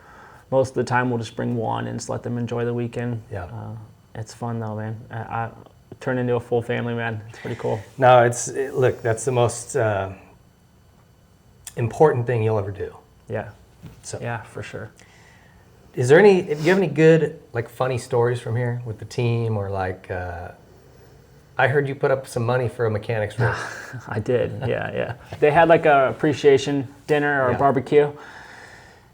most of the time we'll just bring one and just let them enjoy the weekend. Yeah, it's fun though, man. I turned into a full family, man. It's pretty cool. No, look, that's the most important thing you'll ever do. Yeah. So yeah, for sure. do you have any good, like, funny stories from here with the team, or like, I heard you put up some money for a mechanics race. I did, yeah. They had like a appreciation dinner or a barbecue,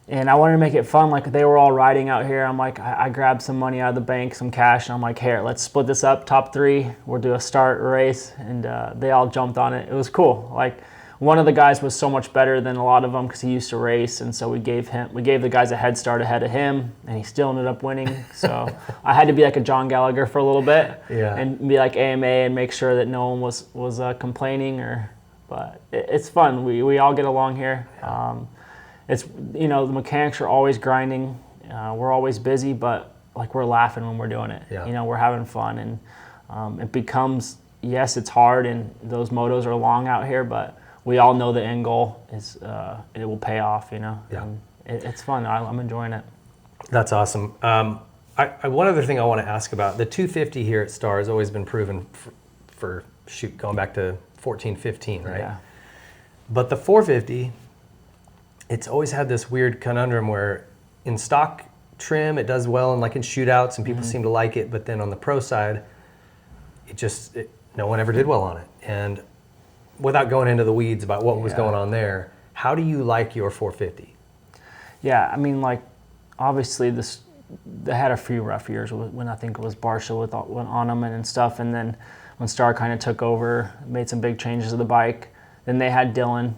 and I wanted to make it fun. Like, they were all riding out here. I'm like, I grabbed some money out of the bank, some cash, and I'm like, here, let's split this up. Top 3, we'll do a start race, and they all jumped on it. It was cool. Like, one of the guys was so much better than a lot of them because he used to race, and so we gave the guys a head start ahead of him, and he still ended up winning. So I had to be like a John Gallagher for a little bit, and be like AMA and make sure that no one was complaining. But it's fun. We all get along here. It's, the mechanics are always grinding. We're always busy, but like, we're laughing when we're doing it. Yeah. We're having fun, and it becomes, yes, it's hard, and those motos are long out here, but we all know the end goal is it will pay off, Yeah. And it's fun. I'm enjoying it. That's awesome. One other thing I want to ask about, the 250 here at Star has always been proven for going back to 14, 15, right? Yeah. But the 450, it's always had this weird conundrum where in stock trim it does well, and like in shootouts, and people seem to like it, but then on the pro side, no one ever did well on it. And without going into the weeds about what was going on there, how do you like your 450? Yeah, I mean, like, obviously they had a few rough years when I think it was Barsha went on them and stuff, and then when Star kind of took over, made some big changes to the bike. Then they had Dylan,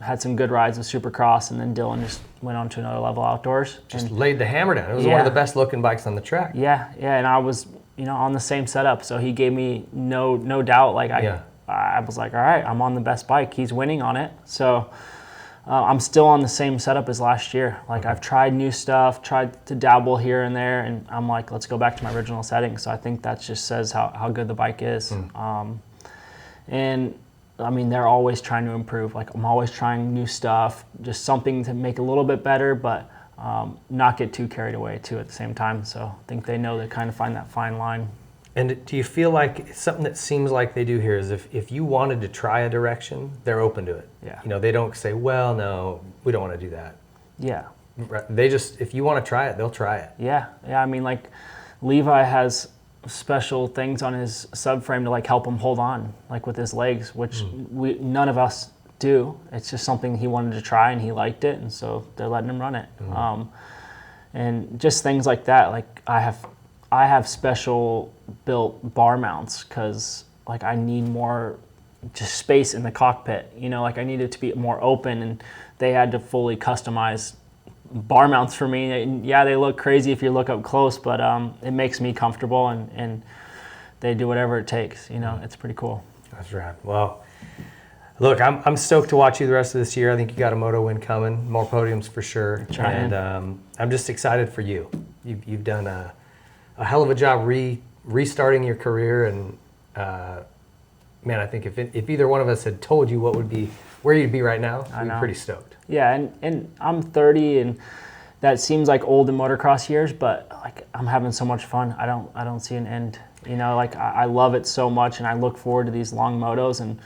had some good rides with Supercross, and then Dylan just went on to another level outdoors. Just laid the hammer down. It was one of the best looking bikes on the track. Yeah, and I was, on the same setup, so he gave me no doubt. Like, I was like, all right, I'm on the best bike. He's winning on it. So I'm still on the same setup as last year. Like, I've tried new stuff, tried to dabble here and there, and I'm like, let's go back to my original settings. So I think that just says how good the bike is. And I mean, they're always trying to improve. Like, I'm always trying new stuff, just something to make it a little bit better, but not get too carried away too at the same time. So I think they know to kind of find that fine line. And do you feel like something that seems like they do here is if you wanted to try a direction, they're open to it? Yeah. They don't say, well, no, we don't want to do that. Yeah. They just, if you want to try it, they'll try it. Yeah. I mean, like, Levi has special things on his subframe to like help him hold on, like with his legs, which none of us do. It's just something he wanted to try, and he liked it, and so they're letting him run it. And just things like that. Like, I have special built bar mounts because, like, I need more just space in the cockpit. Like, I need it to be more open, and they had to fully customize bar mounts for me. And yeah, they look crazy if you look up close, but it makes me comfortable, and they do whatever it takes. It's pretty cool. That's right. Well, look, I'm stoked to watch you the rest of this year. I think you got a moto win coming, more podiums for sure. Trying. And I'm just excited for you. You've done a hell of a job restarting your career, and man, I think if either one of us had told you where you'd be right now, we'd be pretty stoked. Yeah, and I'm 30, and that seems like old in motocross years, but like, I'm having so much fun. I don't see an end. Like, I love it so much, and I look forward to these long motos. And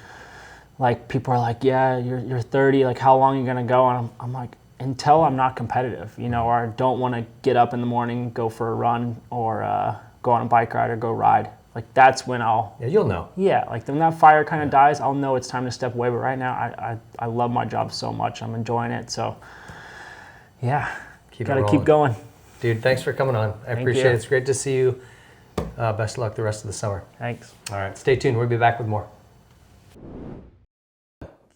like, people are like, yeah, you're 30. Like, how long are you gonna go? And I'm like, until I'm not competitive, or I don't want to get up in the morning, go for a run, or go on a bike ride, or go ride. Like, that's when you'll know. Yeah, like, when that fire kind of dies, I'll know it's time to step away. But right now, I love my job so much. I'm enjoying it. So, yeah, gotta keep going. Dude, thanks for coming on. I appreciate it. It's great to see you. Best of luck the rest of the summer. Thanks. All right, stay tuned. We'll be back with more.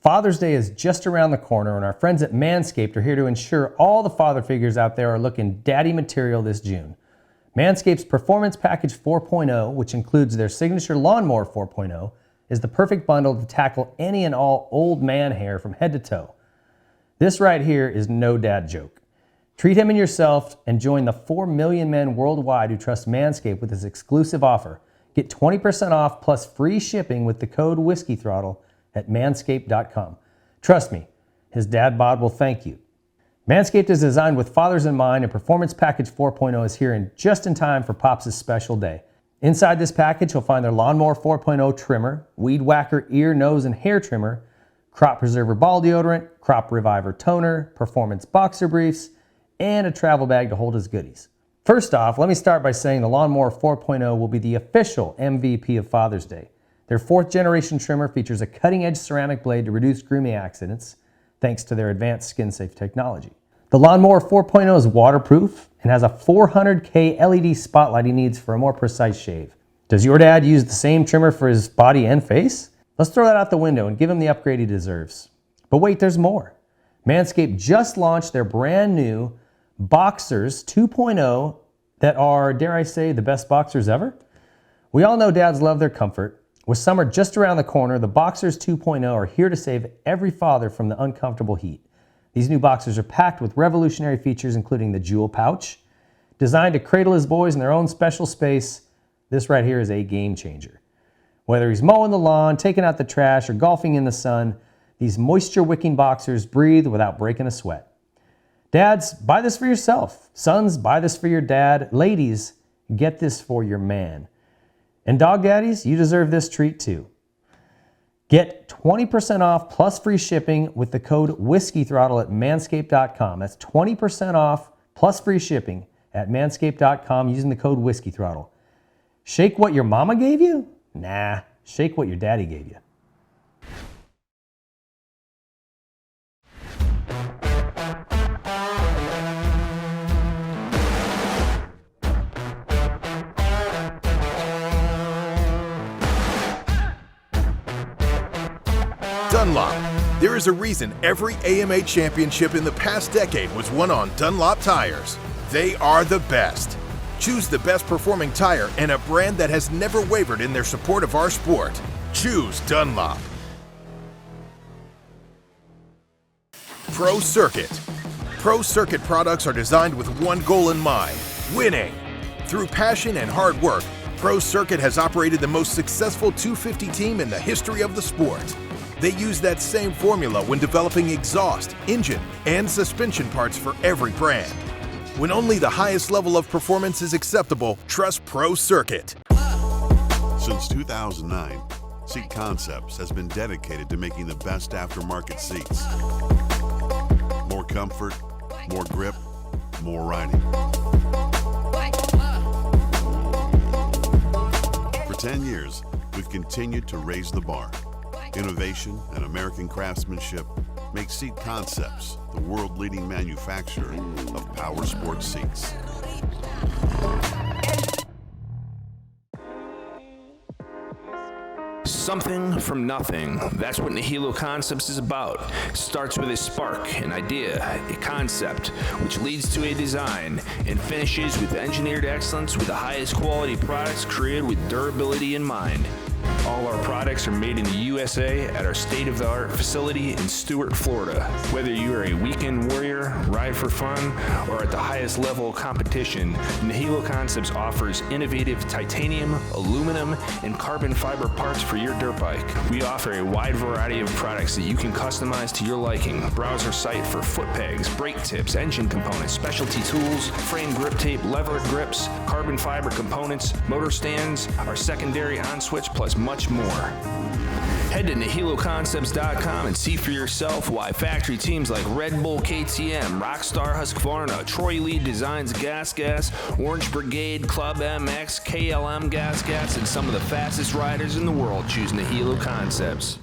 Father's Day is just around the corner, and our friends at Manscaped are here to ensure all the father figures out there are looking daddy material this June. Manscaped's Performance Package 4.0, which includes their signature Lawnmower 4.0, is the perfect bundle to tackle any and all old man hair from head to toe. This right here is no dad joke. Treat him and yourself and join the 4 million men worldwide who trust Manscaped with this exclusive offer. Get 20% off plus free shipping with the code Whiskey Throttle at manscaped.com. Trust me, his dad bod will thank you. Manscaped is designed with fathers in mind, and Performance Package 4.0 is here just in time for Pops' special day. Inside this package, you'll find their Lawnmower 4.0 trimmer, Weed Whacker ear, nose, and hair trimmer, Crop Preserver ball deodorant, Crop Reviver toner, Performance boxer briefs, and a travel bag to hold his goodies. First off, let me start by saying the Lawnmower 4.0 will be the official MVP of Father's Day. Their 4th generation trimmer features a cutting-edge ceramic blade to reduce grooming accidents, thanks to their advanced skin-safe technology. The Lawnmower 4.0 is waterproof and has a 400K LED spotlight he needs for a more precise shave. Does your dad use the same trimmer for his body and face? Let's throw that out the window and give him the upgrade he deserves. But wait, there's more. Manscaped just launched their brand new Boxers 2.0 that are, dare I say, the best boxers ever? We all know dads love their comfort. With summer just around the corner, the Boxers 2.0 are here to save every father from the uncomfortable heat. These new boxers are packed with revolutionary features, including the jewel pouch. Designed to cradle his boys in their own special space, this right here is a game changer. Whether he's mowing the lawn, taking out the trash, or golfing in the sun, these moisture-wicking boxers breathe without breaking a sweat. Dads, buy this for yourself. Sons, buy this for your dad. Ladies, get this for your man. And dog daddies, you deserve this treat too. Get 20% off plus free shipping with the code Whiskey Throttle at manscaped.com. That's 20% off plus free shipping at manscaped.com using the code Whiskey Throttle. Shake what your mama gave you? Nah, shake what your daddy gave you. Dunlop. There is a reason every AMA championship in the past decade was won on Dunlop tires. They are the best. Choose the best performing tire and a brand that has never wavered in their support of our sport. Choose Dunlop. Pro Circuit. Pro Circuit products are designed with one goal in mind: winning. Through passion and hard work, Pro Circuit has operated the most successful 250 team in the history of the sport. They use that same formula when developing exhaust, engine, and suspension parts for every brand. When only the highest level of performance is acceptable, trust Pro Circuit. Since 2009, Seat Concepts has been dedicated to making the best aftermarket seats. More comfort, more grip, more riding. For 10 years, we've continued to raise the bar. Innovation and American craftsmanship make Seat Concepts the world-leading manufacturer of power sports seats. Something from nothing. That's what Nihilo Concepts is about. It starts with a spark, an idea, a concept, which leads to a design, and finishes with engineered excellence with the highest quality products created with durability in mind. All our products are made in the USA at our state-of-the-art facility in Stuart, Florida. Whether you are a weekend warrior, ride for fun, or at the highest level of competition, Nihilo Concepts offers innovative titanium, aluminum, and carbon fiber parts for your dirt bike. We offer a wide variety of products that you can customize to your liking. Browse our site for foot pegs, brake tips, engine components, specialty tools, frame grip tape, lever grips, carbon fiber components, motor stands, our secondary on-switch, plus much more. Head to NihiloConcepts.com and see for yourself why factory teams like Red Bull KTM, Rockstar Husqvarna, Troy Lee Designs Gas, Orange Brigade, Club MX, KLM Gas, and some of the fastest riders in the world choose Nihilo Concepts.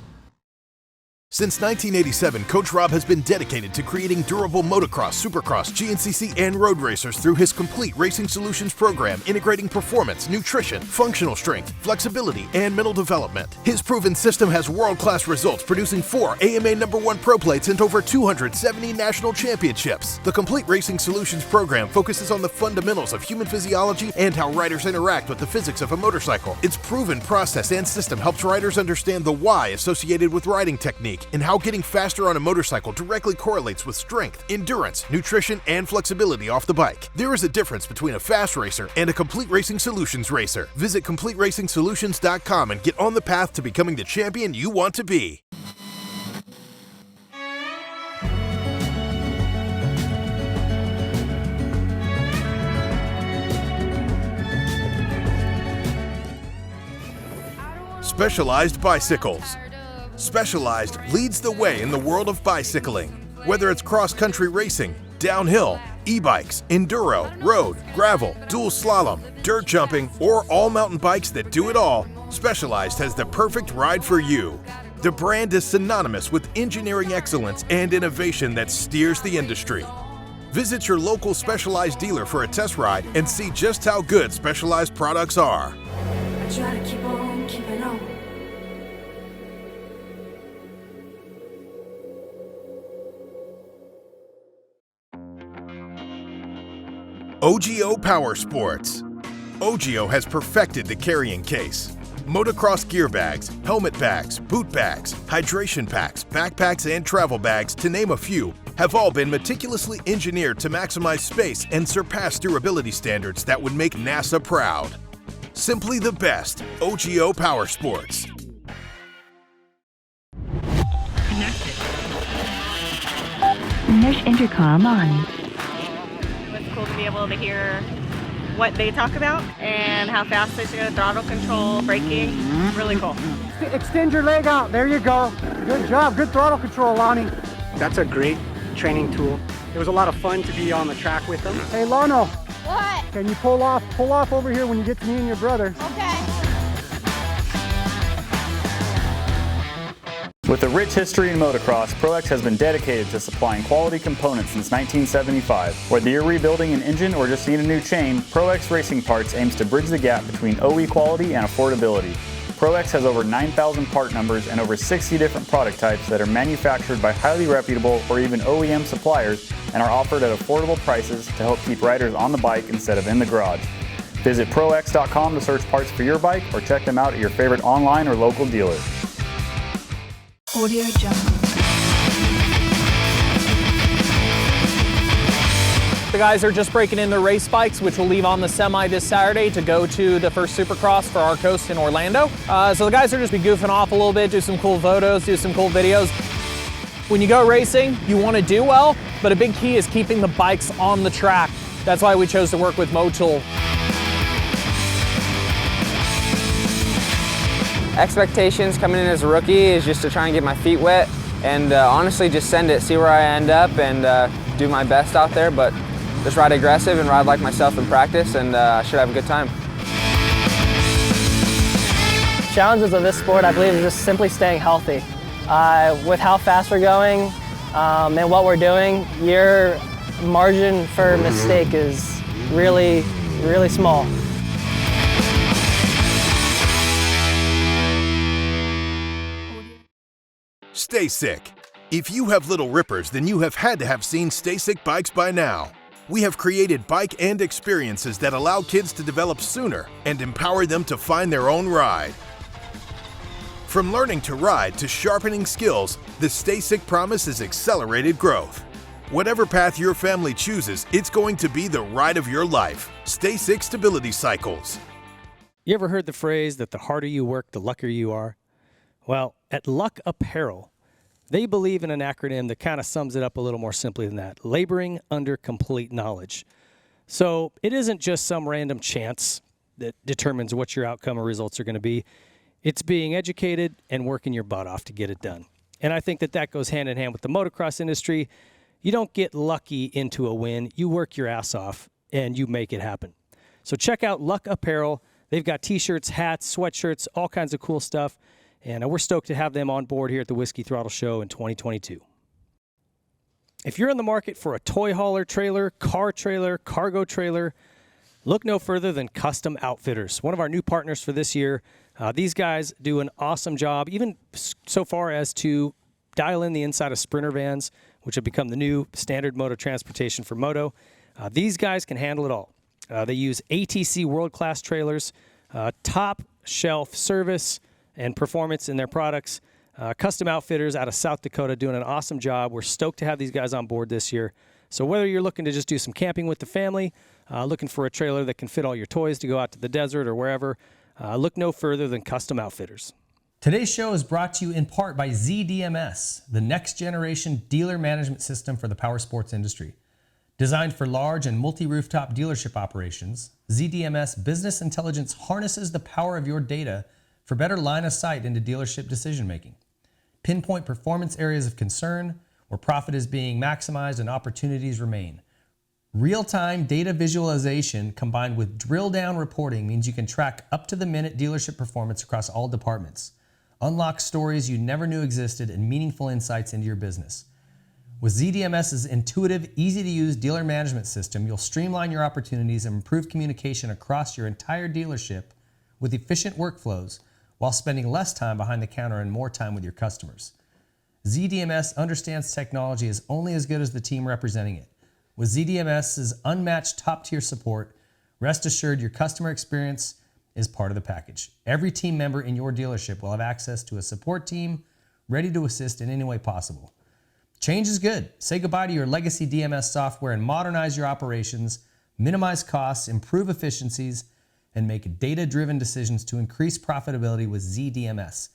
Since 1987, Coach Rob has been dedicated to creating durable motocross, supercross, GNCC, and road racers through his complete racing solutions program, integrating performance, nutrition, functional strength, flexibility, and mental development. His proven system has world-class results, producing 4 AMA #1 Pro Plates and over 270 national championships. The complete racing solutions program focuses on the fundamentals of human physiology and how riders interact with the physics of a motorcycle. Its proven process and system helps riders understand the why associated with riding technique, and how getting faster on a motorcycle directly correlates with strength, endurance, nutrition, and flexibility off the bike. There is a difference between a fast racer and a complete racing solutions racer. Visit CompleteRacingSolutions.com and get on the path to becoming the champion you want to be. Specialized Bicycles. Specialized leads the way in the world of bicycling. Whether it's cross-country racing, downhill, E-bikes, enduro, road, gravel, dual slalom, dirt jumping, or all mountain bikes that do it all, Specialized has the perfect ride for you. The brand is synonymous with engineering excellence and innovation that steers the industry. Visit your local Specialized dealer for a test ride and see just how good Specialized products are. I try to keep on keeping on. OGO Power Sports. OGO has perfected the carrying case. Motocross gear bags, helmet bags, boot bags, hydration packs, backpacks, and travel bags, to name a few, have all been meticulously engineered to maximize space and surpass durability standards that would make NASA proud. Simply the best, OGO Power Sports. Connected. Mesh intercom on. It's cool to be able to hear what they talk about and how fast they should go, throttle control, braking. Really cool. Extend your leg out. There you go. Good job. Good throttle control, Lonnie. That's a great training tool. It was a lot of fun to be on the track with them. Hey, Lano. What? Can you pull off over here when you get to me and your brother? Okay. With a rich history in motocross, ProX has been dedicated to supplying quality components since 1975. Whether you're rebuilding an engine or just need a new chain, ProX Racing Parts aims to bridge the gap between OE quality and affordability. ProX has over 9,000 part numbers and over 60 different product types that are manufactured by highly reputable or even OEM suppliers and are offered at affordable prices to help keep riders on the bike instead of in the garage. Visit ProX.com to search parts for your bike or check them out at your favorite online or local dealer. Audio Jungle. The guys are just breaking in their race bikes, which will leave on the semi this Saturday to go to the first Supercross for our coast in Orlando. So the guys are just be goofing off a little bit, do some cool photos, do some cool videos. When you go racing, you want to do well, but a big key is keeping the bikes on the track. That's why we chose to work with Motul. Expectations coming in as a rookie is just to try and get my feet wet and honestly just send it, see where I end up and do my best out there, but just ride aggressive and ride like myself in practice and I should have a good time. Challenges of this sport, I believe, is just simply staying healthy. With how fast we're going and what we're doing, your margin for mistake is really, really small. Stay Sick. If you have little rippers, then you have had to have seen Stay Sick bikes by now. We have created bike and experiences that allow kids to develop sooner and empower them to find their own ride. From learning to ride to sharpening skills, the Stay Sick promise is accelerated growth. Whatever path your family chooses, it's going to be the ride of your life. Stay Sick Stability Cycles. You ever heard the phrase that the harder you work, the luckier you are? Well, at Luck Apparel, they believe in an acronym that kind of sums it up a little more simply than that: laboring under complete knowledge. So it isn't just some random chance that determines what your outcome or results are going to be. It's being educated and working your butt off to get it done. And I think that that goes hand in hand with the motocross industry. You don't get lucky into a win. You work your ass off and you make it happen. So check out Luck Apparel. They've got t-shirts, hats, sweatshirts, all kinds of cool stuff. And we're stoked to have them on board here at the Whiskey Throttle Show in 2022. If you're in the market for a toy hauler trailer, car trailer, cargo trailer, look no further than Custom Outfitters, one of our new partners for this year. These guys do an awesome job, even so far as to dial in the inside of Sprinter vans, which have become the new standard moto transportation for moto. These guys can handle it all. They use ATC world-class trailers, top shelf service and performance in their products. Custom Outfitters out of South Dakota doing an awesome job. We're stoked to have these guys on board this year. So whether you're looking to just do some camping with the family, looking for a trailer that can fit all your toys to go out to the desert or wherever, look no further than Custom Outfitters. Today's show is brought to you in part by ZDMS, the next generation dealer management system for the power sports industry. Designed for large and multi-rooftop dealership operations, ZDMS Business Intelligence harnesses the power of your data for better line of sight into dealership decision-making. Pinpoint performance areas of concern where profit is being maximized and opportunities remain. Real-time data visualization combined with drill-down reporting means you can track up-to-the-minute dealership performance across all departments, unlock stories you never knew existed, and meaningful insights into your business. With ZDMS's intuitive, easy-to-use dealer management system, you'll streamline your opportunities and improve communication across your entire dealership with efficient workflows while spending less time behind the counter and more time with your customers. ZDMS understands technology is only as good as the team representing it. With ZDMS's unmatched top-tier support, rest assured your customer experience is part of the package. Every team member in your dealership will have access to a support team ready to assist in any way possible. Change is good. Say goodbye to your legacy DMS software and modernize your operations, minimize costs, improve efficiencies, and make data-driven decisions to increase profitability with ZDMS.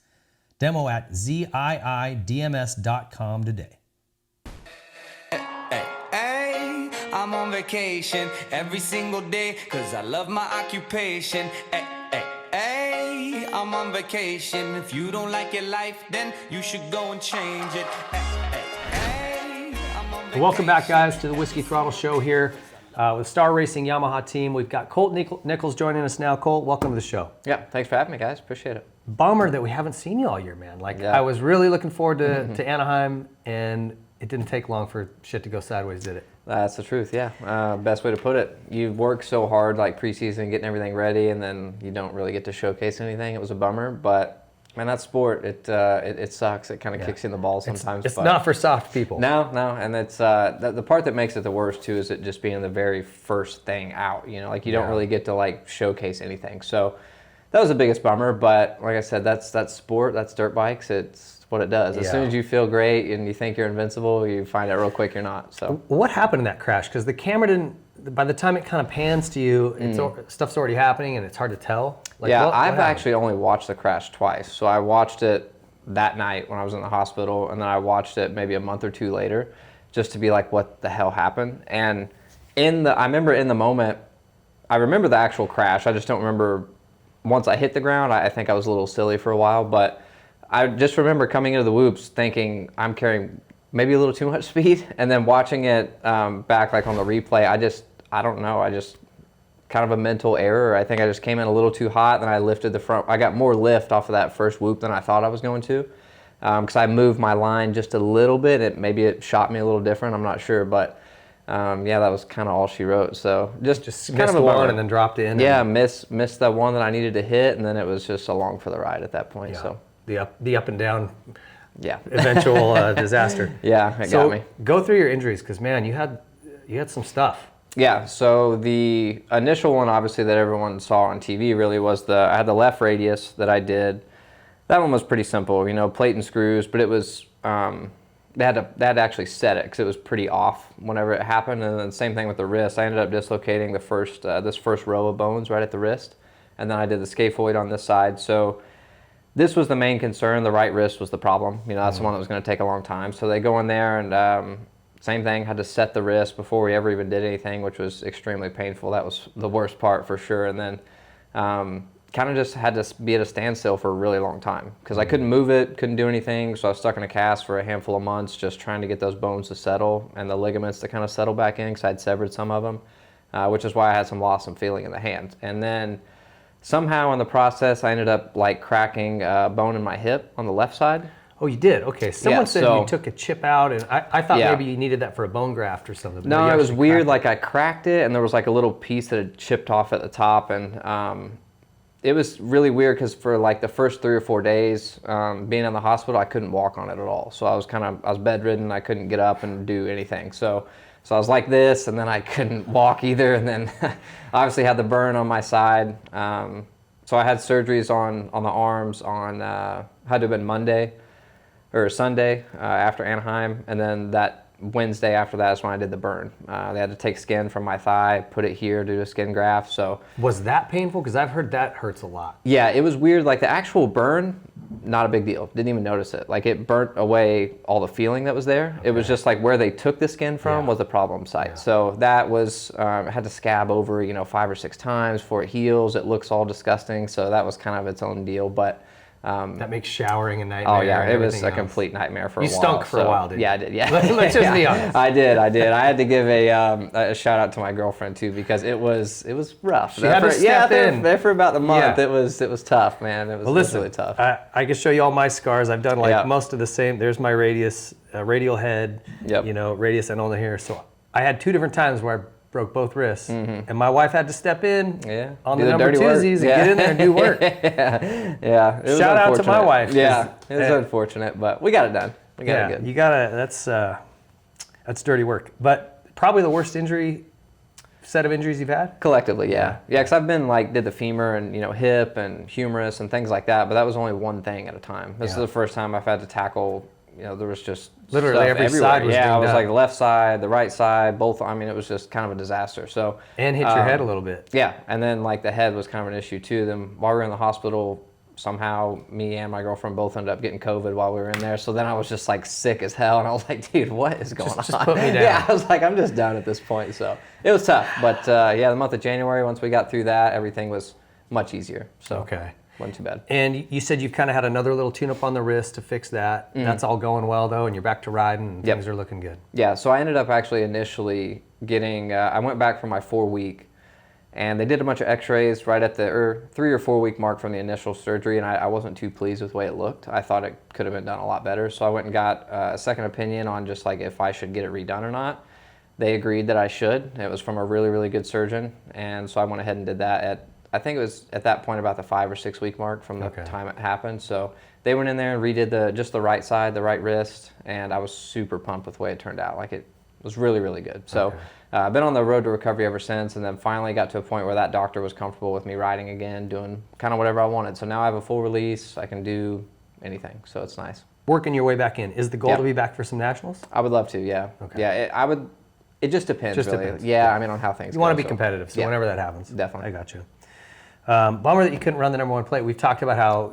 Demo at ziidms.com today. I'm on vacation every single day because I love my occupation. I'm on vacation. If you don't like your life, then you should go and change it. Welcome back, guys, to the Whiskey Throttle Show here with Star Racing Yamaha team. We've got Colt Nichols joining us now. Colt, welcome to the show. Yeah, thanks for having me, guys. Appreciate it. Bummer that we haven't seen you all year, man. I was really looking forward to Anaheim, and it didn't take long for shit to go sideways, did it? That's the truth, yeah. Best way to put it. You work so hard, like preseason, getting everything ready, and then you don't really get to showcase anything. It was a bummer, but man, that sport, it sucks. It kind of kicks you in the balls sometimes. It's not for soft people. No, and it's the part that makes it the worst too is it just being the very first thing out. You know, like you don't really get to like showcase anything. So that was the biggest bummer. But like I said, that's sport. That's dirt bikes. It's what it does. As soon as you feel great and you think you're invincible, you find out real quick you're not. So what happened in that crash? Because the camera didn't. By the time it kind of pans to you, stuff's already happening and it's hard to tell. I've actually only watched the crash twice. So I watched it that night when I was in the hospital, and then I watched it maybe a month or two later, just to be like, what the hell happened? And I remember in the moment, I remember the actual crash. I just don't remember once I hit the ground. I think I was a little silly for a while, but I just remember coming into the whoops thinking I'm carrying maybe a little too much speed, and then watching it back like on the replay, I don't know, I just kind of a mental error. I think I just came in a little too hot, and I lifted the front. I got more lift off of that first whoop than I thought I was going to, because I moved my line just a little bit. Maybe it shot me a little different, I'm not sure, but that was kind of all she wrote. So just kind of a one and then dropped in. Yeah, missed that one that I needed to hit, and then it was just along for the ride at that point. Yeah. So the up and down. Yeah. Eventual disaster. Yeah, it got me. Go through your injuries, because man, you had some stuff. Yeah, so the initial one, obviously, that everyone saw on TV really was I had the left radius that I did. That one was pretty simple, plate and screws, but it was, they had to actually set it because it was pretty off whenever it happened. And then same thing with the wrist. I ended up dislocating this first row of bones right at the wrist, and then I did the scaphoid on this side. So this was the main concern. The right wrist was the problem. That's the one that was going to take a long time. So they go in there and same thing, had to set the wrist before we ever even did anything, which was extremely painful. That was the worst part for sure. And then kind of just had to be at a standstill for a really long time because I couldn't move it, couldn't do anything. So I was stuck in a cast for a handful of months just trying to get those bones to settle and the ligaments to kind of settle back in because I'd severed some of them, which is why I had some loss in feeling in the hand. And then somehow in the process, I ended up like cracking a bone in my hip on the left side. Oh, you did? Okay. Someone said you took a chip out, and I thought maybe you needed that for a bone graft or something. No, it was weird. Like I cracked it, and there was like a little piece that had chipped off at the top, and it was really weird because for like the first 3 or 4 days being in the hospital, I couldn't walk on it at all. So I was bedridden. I couldn't get up and do anything. So I was like this, and then I couldn't walk either, and then I obviously had the burn on my side. So I had surgeries on the arms had to have been Monday or Sunday after Anaheim, and then that Wednesday after that is when I did the burn. They had to take skin from my thigh, put it here, do a skin graft. So was that painful? Because I've heard that hurts a lot. Yeah, it was weird. Like the actual burn, not a big deal. Didn't even notice it. Like it burnt away all the feeling that was there. Okay. It was just like where they took the skin from was the problem site. Yeah. So that was had to scab over 5 or 6 times before it heals. It looks all disgusting. So that was kind of its own deal, but. That makes showering a nightmare. Oh yeah, it was a else. complete nightmare for a you while. You stunk for a while, didn't you? Yeah, I did. Yeah, let's just be honest. I did. I had to give a shout out to my girlfriend too, because it was rough. She had to step in. There for about the month. Yeah. It was tough, man. It was really tough. I can show you all my scars. I've done most of the same. There's my radius, radial head. Yep. Radius and on the hair. So I had 2 different times where I broke both wrists, and my wife had to step in on the number twosies and get in there and do work. yeah. Shout out to my wife. Yeah, it was unfortunate, but we got it done. We got it good. You gotta. That's dirty work. But probably the worst set of injuries you've had? Collectively, yeah. Yeah, because I've been did the femur and hip and humerus and things like that, but that was only one thing at a time. This is the first time I've had to tackle. There was just literally every everywhere. side was it was up. like the left side, the right side, both. I mean, it was just kind of a disaster. So and hit your head a little bit. Yeah, and then the head was kind of an issue too. Then while we were in the hospital, somehow me and my girlfriend both ended up getting COVID while we were in there. So then I was just sick as hell, and I was like, dude, what is going on? Just put me down. Yeah, I was like, I'm just done at this point. So it was tough, but the month of January, once we got through that, everything was much easier. So okay. Wasn't too bad. And you said you've kind of had another little tune-up on the wrist to fix that. That's all going well, though, and you're back to riding, and things are looking good. Yeah, so I ended up actually initially getting, I went back for my 4-week, and they did a bunch of x-rays right at the 3 or 4 week mark from the initial surgery, and I wasn't too pleased with the way it looked. I thought it could have been done a lot better, so I went and got a second opinion on just if I should get it redone or not. They agreed that I should. It was from a really, really good surgeon, and so I went ahead and did that I think it was at that point about the 5 or 6 week mark from the time it happened. So they went in there and redid just the right side, the right wrist, and I was super pumped with the way it turned out. It was really, really good. So I've been on the road to recovery ever since, and then finally got to a point where that doctor was comfortable with me riding again, doing kind of whatever I wanted. So now I have a full release. I can do anything, so it's nice. Working your way back in. Is the goal to be back for some nationals? I would love to, yeah. Okay. Yeah, it just depends, really. Depends. Yeah, I mean, on how things go. You want to be competitive, so whenever that happens. Definitely. I got you. Bummer that you couldn't run the number 1 plate. We've talked about how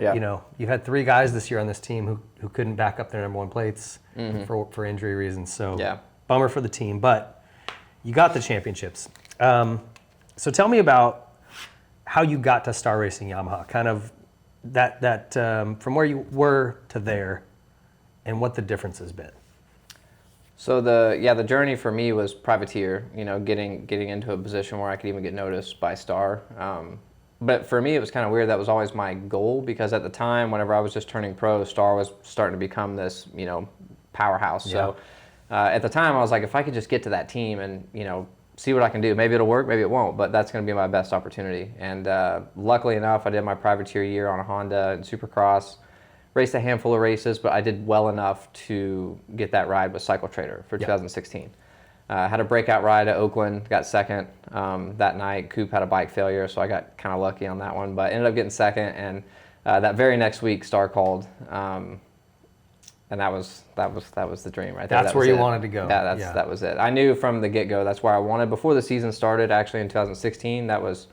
you had 3 guys this year on this team who couldn't back up their number 1 plates for injury reasons. So bummer for the team, but you got the championships. So tell me about how you got to Star Racing Yamaha. Kind of that from where you were to there, and what the difference has been. So the journey for me was privateer. Getting into a position where I could even get noticed by Star. But for me, it was kind of weird. That was always my goal, because at the time, whenever I was just turning pro, Star was starting to become this, powerhouse. Yeah. So at the time, I was like, if I could just get to that team and, see what I can do, maybe it'll work, maybe it won't, but that's going to be my best opportunity. And luckily enough, I did my privateer year on a Honda in Supercross, raced a handful of races, but I did well enough to get that ride with Cycle Trader for 2016. Had a breakout ride at Oakland, got second that night. Coop had a bike failure, so I got kind of lucky on that one, but ended up getting second. And that very next week, Star called, and that was the dream right there. That's where you wanted to go. That was it. I knew from the get-go that's where I wanted. Before the season started, actually in 2016, that was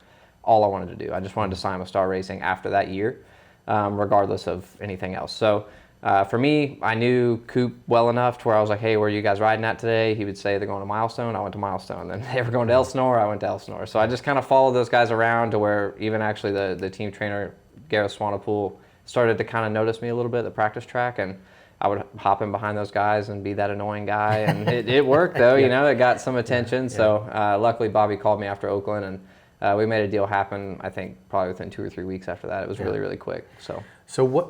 all I wanted to do. I just wanted to sign with Star Racing after that year, regardless of anything else. So. For me, I knew Coop well enough to where I was like, hey, where are you guys riding at today? He would say they're going to Milestone. I went to Milestone. Then they were going to Elsinore. I went to Elsinore. So I just kind of followed those guys around to where even actually the team trainer, Gareth Swanepoel, started to kind of notice me a little bit at the practice track. And I would hop in behind those guys and be that annoying guy. And it worked, though. It got some attention. So luckily, Bobby called me after Oakland, and we made a deal happen, I think, probably within 2 or 3 weeks after that. It was really, really quick. So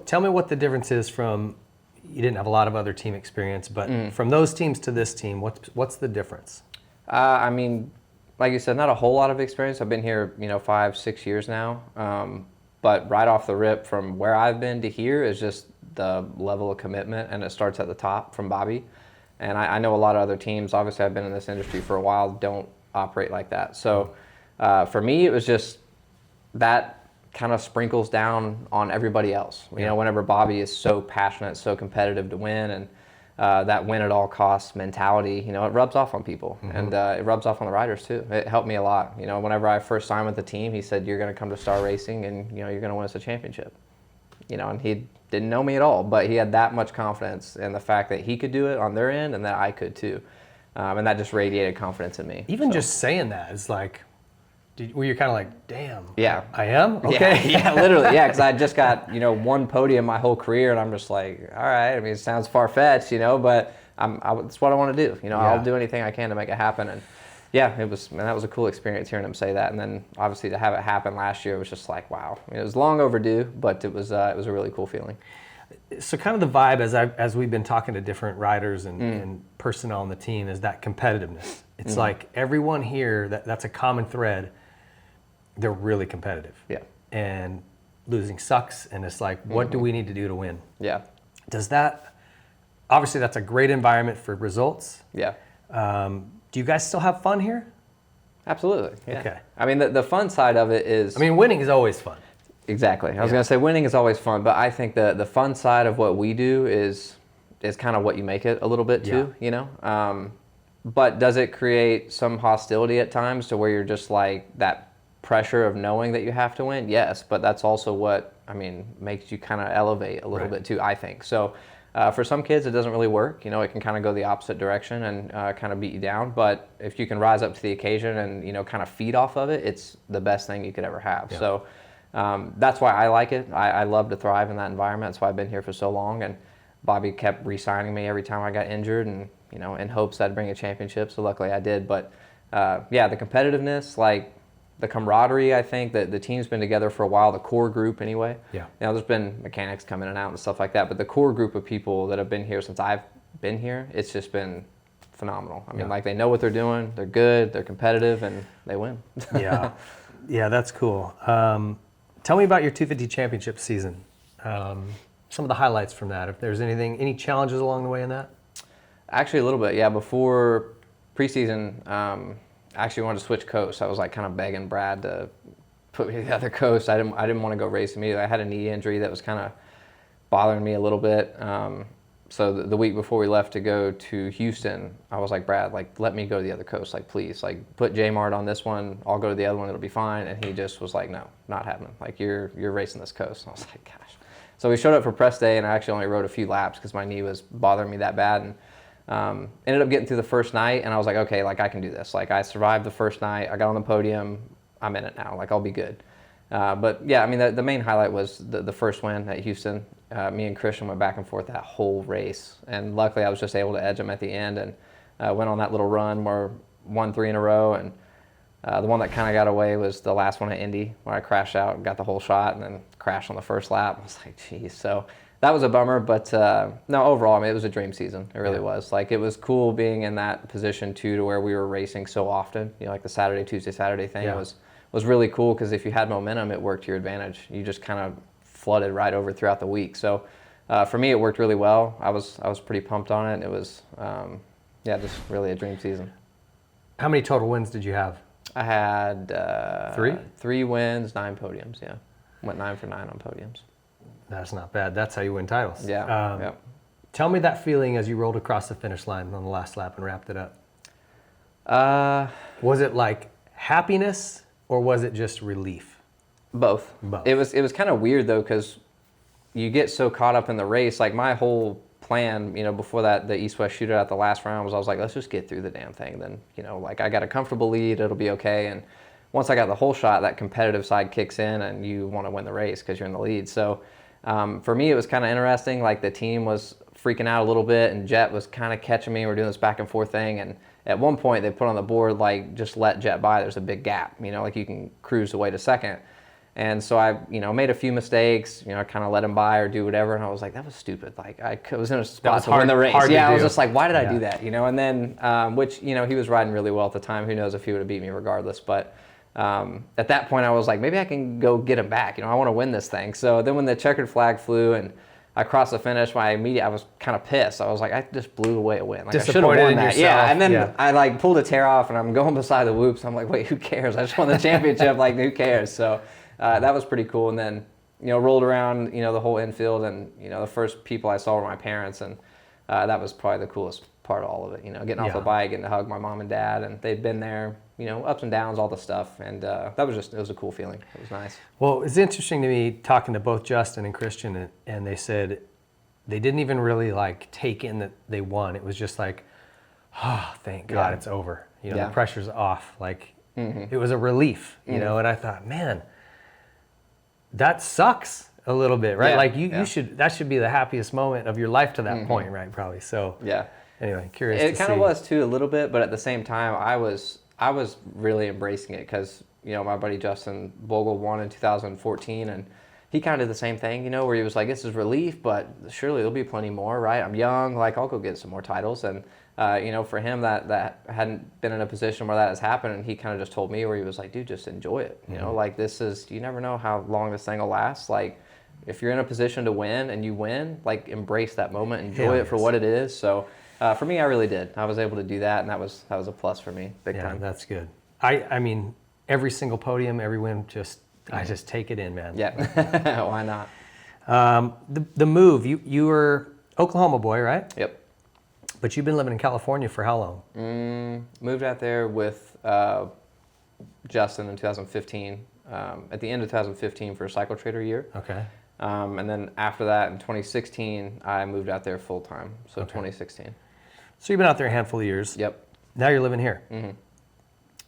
tell me what the difference is from, you didn't have a lot of other team experience, but from those teams to this team, what's the difference? I mean, like you said, not a whole lot of experience. I've been here, 5-6 years now. But right off the rip, from where I've been to here is just the level of commitment, and it starts at the top from Bobby. And I know a lot of other teams, obviously I've been in this industry for a while, don't operate like that. So for me, it was just that kind of sprinkles down on everybody else. Whenever Bobby is so passionate, so competitive to win, and that win at all costs mentality, it rubs off on people, and it rubs off on the riders too. It helped me a lot. Whenever I first signed with the team, he said, you're going to come to Star Racing and, you're going to win us a championship. And he didn't know me at all, but he had that much confidence in the fact that he could do it on their end and that I could too. And that just radiated confidence in me. Even just saying that is like, Were you kind of like, damn? Yeah. I am? Okay. Yeah, literally. Yeah, because I just got, one podium my whole career, and I'm just like, all right. I mean, it sounds far-fetched, but it's what I want to do. I'll do anything I can to make it happen. And yeah, that was a cool experience hearing him say that. And then obviously to have it happen last year was just like, wow. I mean, it was long overdue, but it was a really cool feeling. So kind of the vibe as we've been talking to different riders and personnel on the team is that competitiveness. It's like everyone here, that's a common thread. They're really competitive. Yeah. And losing sucks, and it's like, what do we need to do to win? Yeah. Obviously that's a great environment for results. Yeah. Do you guys still have fun here? Absolutely. Yeah. Okay. I mean, the fun side of it is... winning is always fun. Exactly. I was going to say winning is always fun, but I think the fun side of what we do is kind of what you make it a little bit too, But does it create some hostility at times to where you're just like that pressure of knowing that you have to win? Yes, but that's also what, makes you kind of elevate a little bit too, I think. So for some kids, it doesn't really work. It can kind of go the opposite direction and kind of beat you down. But if you can rise up to the occasion and, kind of feed off of it, it's the best thing you could ever have. Yeah. So that's why I like it. I love to thrive in that environment. That's why I've been here for so long. And Bobby kept re-signing me every time I got injured and, in hopes I'd bring a championship. So luckily I did. But yeah, the competitiveness, like the camaraderie, I think that the team's been together for a while, the core group anyway. Yeah. There's been mechanics coming in and out and stuff like that. But the core group of people that have been here since I've been here, it's just been phenomenal. Like they know what they're doing. They're good. They're competitive and they win. Yeah. Yeah, that's cool. Tell me about your 250 championship season. Some of the highlights from that. If there's any challenges along the way in that? Actually, a little bit. Yeah, before preseason, I actually wanted to switch coasts. I was like kind of begging Brad to put me to the other coast. I didn't want to go racing either. I had a knee injury that was kind of bothering me a little bit. So the week before we left to go to Houston, I was like, Brad, like, let me go to the other coast. Like, please, like, put J-Mart on this one. I'll go to the other one. It'll be fine. And he just was like, no, not happening. Like, you're racing this coast. And I was like, gosh. So we showed up for press day, and I actually only rode a few laps because my knee was bothering me that bad. And ended up getting through the first night, and I was like, okay, like, I can do this. Like, I survived the first night. I got on the podium. I'm in it now. Like, I'll be good. But yeah, I mean, the main highlight was the first win at Houston. Me and Christian went back and forth that whole race, and luckily I was just able to edge him at the end and went on that little run where won 3 in a row. And the one that kind of got away was the last one at Indy, where I crashed out and got the whole shot and then crashed on the first lap. I was like, geez. So that was a bummer, but no, overall, I mean, it was a dream season. It really was. Like, it was cool being in that position too, to where we were racing so often. Like the Saturday, Tuesday, Saturday thing was really cool, because if you had momentum, it worked to your advantage. You just kind of flooded right over throughout the week. So for me, it worked really well. I was pretty pumped on it. It was, just really a dream season. How many total wins did you have? I had 3? 3 wins, 9 podiums, yeah. Went 9 for 9 on podiums. That's not bad. That's how you win titles. Yeah. Tell me that feeling as you rolled across the finish line on the last lap and wrapped it up. Was it like happiness, or was it just relief? Both. It was kind of weird though, because you get so caught up in the race. Like, my whole plan, before that, the East-West shootout at the last round, was I was like, let's just get through the damn thing. Then, like, I got a comfortable lead, it'll be okay. And once I got the whole shot, that competitive side kicks in, and you want to win the race because you're in the lead. So for me, it was kind of interesting. Like, the team was freaking out a little bit, and Jet was kind of catching me. We're doing this back and forth thing, and at one point they put on the board, like, just let Jet by. There's a big gap, like you can cruise away to second. And so I, made a few mistakes, I kind of let him by or do whatever. And I was like, that was stupid. Like, I was in a spot to win the race. Yeah, I was just like, why did I do that? And then, which, he was riding really well at the time. Who knows if he would have beat me regardless. But at that point I was like, maybe I can go get him back. I want to win this thing. So then when the checkered flag flew and I crossed the finish, I was kind of pissed. I was like, I just blew away a win. Like, I should have won that. Yeah, and then I like pulled a tear off, and I'm going beside the whoops. I'm like, wait, who cares? I just won the championship. Like, who cares? So that was pretty cool. And then, rolled around, the whole infield, and, the first people I saw were my parents, and that was probably the coolest part of all of it. Getting off the bike, getting to hug my mom and dad, and they'd been there, ups and downs, all the stuff. And it was a cool feeling. It was nice. Well, it's interesting to me talking to both Justin and Christian, and they said they didn't even really like take in that they won. It was just like, oh, thank God it's over. The pressure's off. Like, It was a relief, you know, and I thought, man, that sucks a little bit, right? Yeah, like you should, that should be the happiest moment of your life to that point, right? Probably. So yeah. Anyway, curious It to kind see. of was too, a little bit, but at the same time, I was really embracing it because, you know, my buddy Justin Bogle won in 2014, and he kind of did the same thing, you know, where he was like, this is relief, but surely there'll be plenty more, right? I'm young, like, I'll go get some more titles. And, you know, for him, that hadn't been in a position where that has happened, and he kind of just told me where he was like, dude, just enjoy it. You know, like, this is, you never know how long this thing will last. Like, if you're in a position to win and you win, like, embrace that moment, enjoy it for what it is. So for me, I really did. I was able to do that, and that was a plus for me, big time. That's good. I mean, every single podium, every win, I just take it in, man. Yeah, why not? The move, you were Oklahoma boy, right? Yep. But you've been living in California for how long? Moved out there with Justin in 2015, at the end of 2015 for a cycle trader year. Okay. And then after that, in 2016, I moved out there full time, so 2016. So you've been out there a handful of years. Yep. Now you're living here.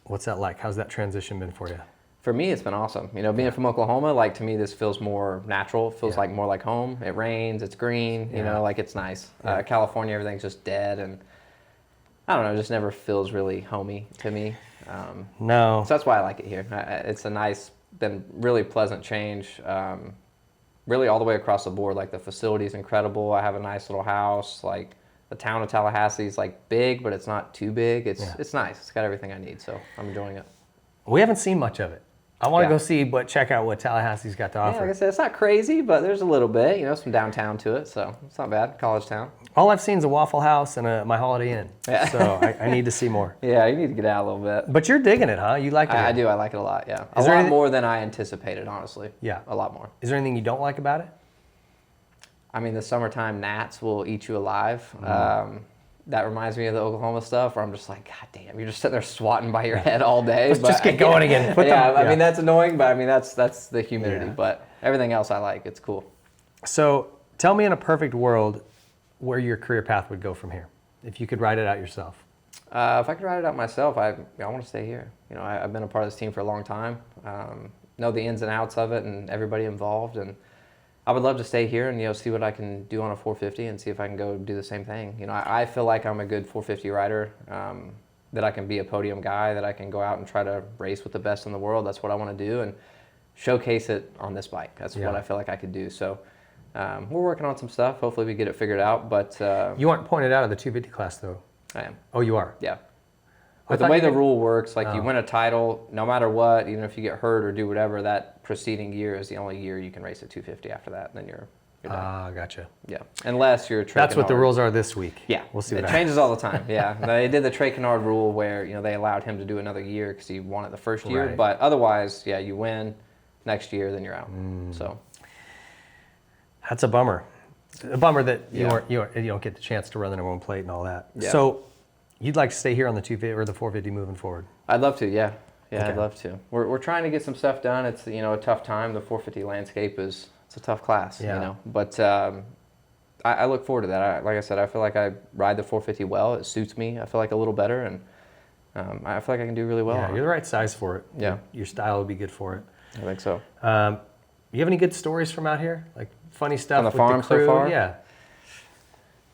What's that like? How's that transition been for you? For me, it's been awesome. You know, being from Oklahoma, like, to me, this feels more natural. It feels like more like home. It rains, it's green, you know, like, it's nice. California, everything's just dead, and I don't know, it just never feels really homey to me. No. So that's why I like it here. It's a nice, been really pleasant change. Really all the way across the board. Like, the facility's incredible. I have a nice little house. Like, the town of Tallahassee is, like, big, but it's not too big. It's nice. It's got everything I need, so I'm enjoying it. We haven't seen much of it. I want to go check out what Tallahassee's got to offer. Yeah, like I said, it's not crazy, but there's a little bit, you know, some downtown to it, so it's not bad. College town. All I've seen is a Waffle House and my Holiday Inn. Yeah. So I need to see more. Yeah, you need to get out a little bit. But you're digging it, huh? You like it? I do. I like it a lot, yeah. A lot more than I anticipated, honestly. Yeah. A lot more. Is there anything you don't like about it? I mean, the summertime gnats will eat you alive. That reminds me of the Oklahoma stuff where I'm just like, God damn, you're just sitting there swatting by your head all day. Let's just get going again. I mean, that's annoying, but I mean, that's the humidity. But everything else I like. It's cool. So tell me, in a perfect world, where your career path would go from here, if you could write it out yourself. If I could write it out myself, I want to stay here. You know, I've been a part of this team for a long time. Know the ins and outs of it and everybody involved, and I would love to stay here and, you know, see what I can do on a 450 and see if I can go do the same thing. You know, I feel like I'm a good 450 rider, that I can be a podium guy, that I can go out and try to race with the best in the world. That's what I want to do, and showcase it on this bike. That's what I feel like I could do. So we're working on some stuff. Hopefully we get it figured out. But you aren't pointed out of the 250 class, though. I am. Oh, you are? Yeah. But the way the rule works, like, you win a title, no matter what, even if you get hurt or do whatever, that preceding year is the only year you can race at 250 after that, and then you're done. Ah, gotcha. Yeah, unless you're That's what the rules are this week. Yeah. We'll see what It changes all the time, yeah. They did the Trey Kennard rule where, you know, they allowed him to do another year because he won it the first year, but otherwise, yeah, you win next year, then you're out. So that's a bummer. A bummer that you don't get the chance to run the number one plate and all that. Yeah. So you'd like to stay here on the 250 or the 450 moving forward? I'd love to, yeah. Yeah, Okay. I'd love to. We're trying to get some stuff done. It's, you know, a tough time. The 450 landscape it's a tough class, you know. But I look forward to that. Like I said, I feel like I ride the 450 well. It suits me. I feel like a little better, and I feel like I can do really well. Yeah, you're the right size for it. Yeah. Your style would be good for it. I think so. You have any good stories from out here? Like funny stuff On the with farm the crew? so far? Yeah.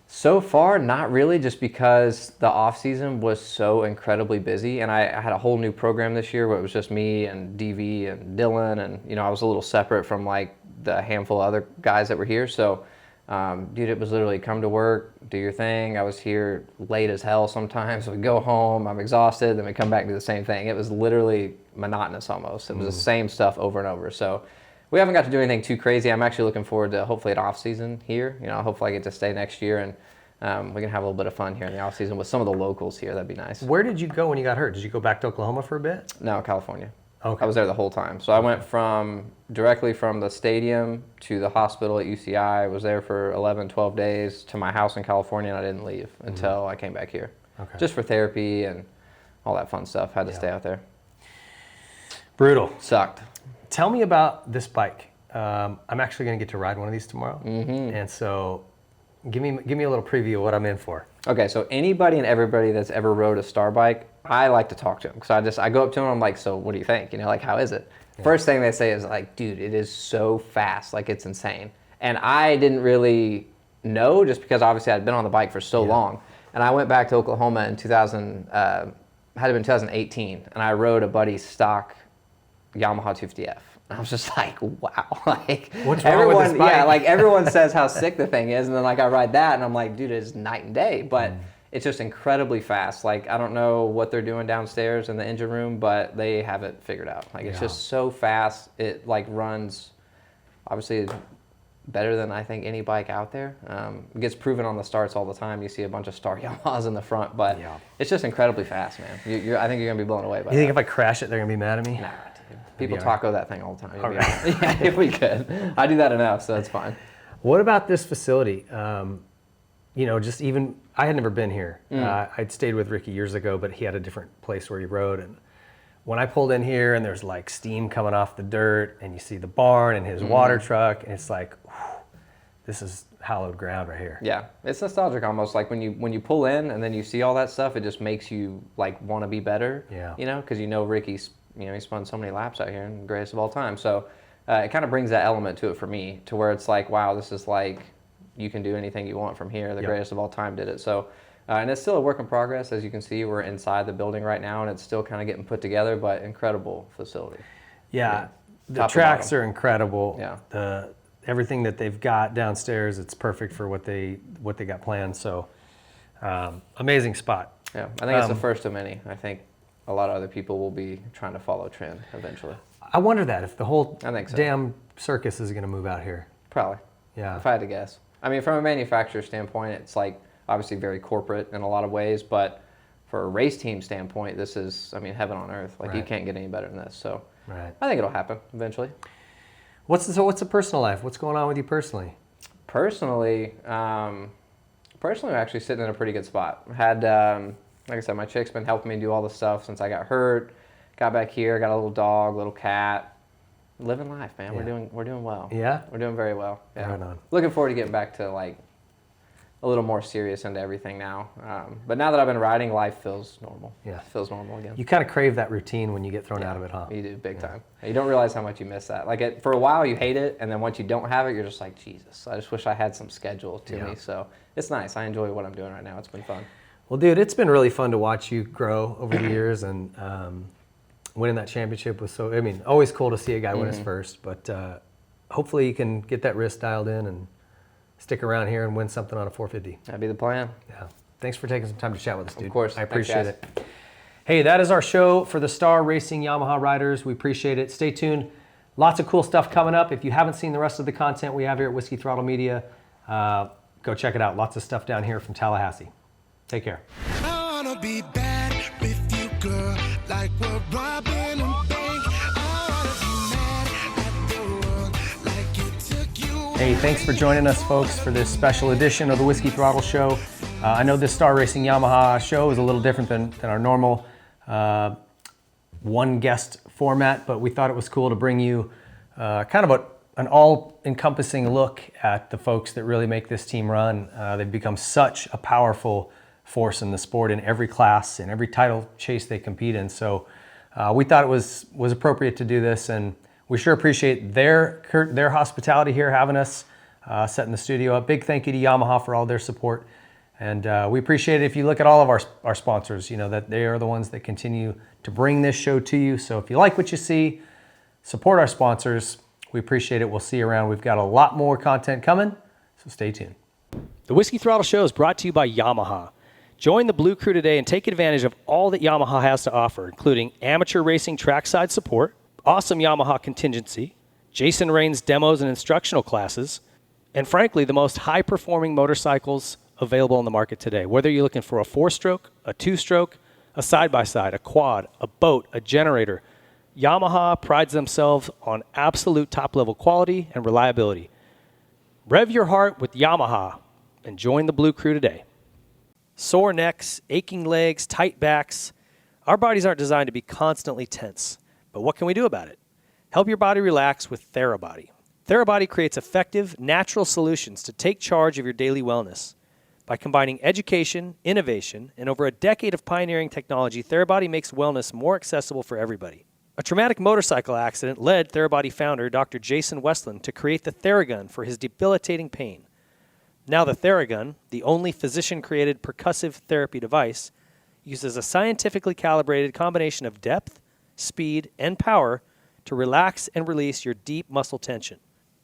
So far, not really, just because the off season was so incredibly busy, and I had a whole new program this year where it was just me and DV and Dylan, and, you know, I was a little separate from, like, the handful of other guys that were here. So, dude, it was literally come to work, do your thing. I was here late as hell sometimes. We go home, I'm exhausted, then we come back and do the same thing. It was literally monotonous almost. It was the same stuff over and over. So we haven't got to do anything too crazy. I'm actually looking forward to hopefully an off season here. You know, hopefully I get to stay next year, and we can have a little bit of fun here in the off season with some of the locals here. That'd be nice. Where did you go when you got hurt? Did you go back to Oklahoma for a bit? No, California. Okay. I was there the whole time. So I went directly from the stadium to the hospital at UCI. I was there for 11, 12 days to my house in California, and I didn't leave until I came back here. Okay. Just for therapy and all that fun stuff. Had to stay out there. Brutal. Sucked. Tell me about this bike. I'm actually going to get to ride one of these tomorrow. And so Give me a little preview of what I'm in for. Okay, so anybody and everybody that's ever rode a Star bike, I like to talk to them. Because I go up to them, I'm like, so what do you think? You know, like, how is it? Yeah. First thing they say is like, dude, it is so fast. Like, it's insane. And I didn't really know, just because obviously I'd been on the bike for so long. And I went back to Oklahoma in 2018, and I rode a buddy's stock Yamaha 250F. And I was just like, wow. Like, what's wrong with this bike? Yeah, like everyone says how sick the thing is, and then like I ride that, and I'm like, dude, it's night and day. But it's just incredibly fast. Like, I don't know what they're doing downstairs in the engine room, but they have it figured out. Like, it's just so fast. It like runs, obviously, better than I think any bike out there. It gets proven on the starts all the time. You see a bunch of Star Yamahas in the front, but it's just incredibly fast, man. I think you're gonna be blown away by it. You think if I crash it, they're gonna be mad at me? Nah, dude. People taco that thing all the time. Yeah, if we could. I do that enough, so it's fine. What about this facility? You know, just even, I had never been here. I'd stayed with Ricky years ago, but he had a different place where he rode. And when I pulled in here and there's like steam coming off the dirt and you see the barn and his water truck, and it's like, whew, this is hallowed ground right here. Yeah, it's nostalgic almost. Like when you pull in and then you see all that stuff, it just makes you like want to be better. Yeah. You know, because you know Ricky's, you know, he spun so many laps out here and greatest of all time. So it kind of brings that element to it for me, to where it's like, wow, this is like, you can do anything you want from here. The greatest of all time did it. So, and it's still a work in progress. As you can see, we're inside the building right now, and it's still kind of getting put together, but incredible facility. Yeah, the tracks are incredible. Yeah. Everything that they've got downstairs, it's perfect for what they got planned. So, amazing spot. Yeah, I think it's the first of many. I think a lot of other people will be trying to follow trend eventually. I wonder that if the whole I think so. damn circus is going to move out here. Probably. Yeah. If I had to guess. I mean, from a manufacturer standpoint, it's like obviously very corporate in a lot of ways, but for a race team standpoint, this is, I mean, heaven on earth. Like, you can't get any better than this. So I think it'll happen eventually. What's the personal life? What's going on with you personally? Personally, I'm actually sitting in a pretty good spot. Had, like I said, my chick's been helping me do all the stuff since I got hurt. Got back here, got a little dog, little cat. Living life, man. Yeah. We're doing well. Yeah? We're doing very well. Yeah. Right on. Looking forward to getting back to like a little more serious into everything now. But now that I've been riding, life feels normal. Yeah. It feels normal again. You kind of crave that routine when you get thrown out of it, huh? You do, big time. You don't realize how much you miss that. Like for a while you hate it, and then once you don't have it, you're just like, Jesus, I just wish I had some schedule to me. So it's nice. I enjoy what I'm doing right now. It's been fun. Well, dude, it's been really fun to watch you grow over the years, and winning that championship was so, I mean, always cool to see a guy win his first, but hopefully you can get that wrist dialed in and stick around here and win something on a 450. That'd be the plan. Yeah. Thanks for taking some time to chat with us, dude. Of course. I appreciate it. Hey, that is our show for the Star Racing Yamaha riders. We appreciate it. Stay tuned. Lots of cool stuff coming up. If you haven't seen the rest of the content we have here at Whiskey Throttle Media, go check it out. Lots of stuff down here from Tallahassee. Take care. I wanna be bad with you, girl, like we're robbing a bank. I wanna be mad at the world, like it took you. Hey, thanks for joining us, folks, for this special edition of the Whiskey Throttle Show. I know this Star Racing Yamaha show is a little different than our normal one guest format, but we thought it was cool to bring you kind of an all-encompassing look at the folks that really make this team run. They've become such a powerful force in the sport in every class, in every title chase they compete in. So we thought it was appropriate to do this, and we sure appreciate their hospitality here, having us setting the studio up. Big thank you to Yamaha for all their support. And we appreciate it if you look at all of our sponsors, you know, that they are the ones that continue to bring this show to you. So if you like what you see, support our sponsors. We appreciate it. We'll see you around. We've got a lot more content coming, so stay tuned. The Whiskey Throttle Show is brought to you by Yamaha. Join the Blue Crew today and take advantage of all that Yamaha has to offer, including amateur racing trackside support, awesome Yamaha contingency, Jason Rain's demos and instructional classes, and frankly, the most high-performing motorcycles available on the market today. Whether you're looking for a 4-stroke, a 2-stroke, a side-by-side, a quad, a boat, a generator, Yamaha prides themselves on absolute top-level quality and reliability. Rev your heart with Yamaha and join the Blue Crew today. Sore necks, aching legs, tight backs. Our bodies aren't designed to be constantly tense, but what can we do about it? Help your body relax with TheraBody. Therabody creates effective, natural solutions to take charge of your daily wellness. By combining education, innovation, and over a decade of pioneering technology, Therabody makes wellness more accessible for everybody. A traumatic motorcycle accident led Therabody founder Dr. Jason Westland to create the Theragun for his debilitating pain. Now the Theragun, the only physician-created percussive therapy device, uses a scientifically calibrated combination of depth, speed, and power to relax and release your deep muscle tension.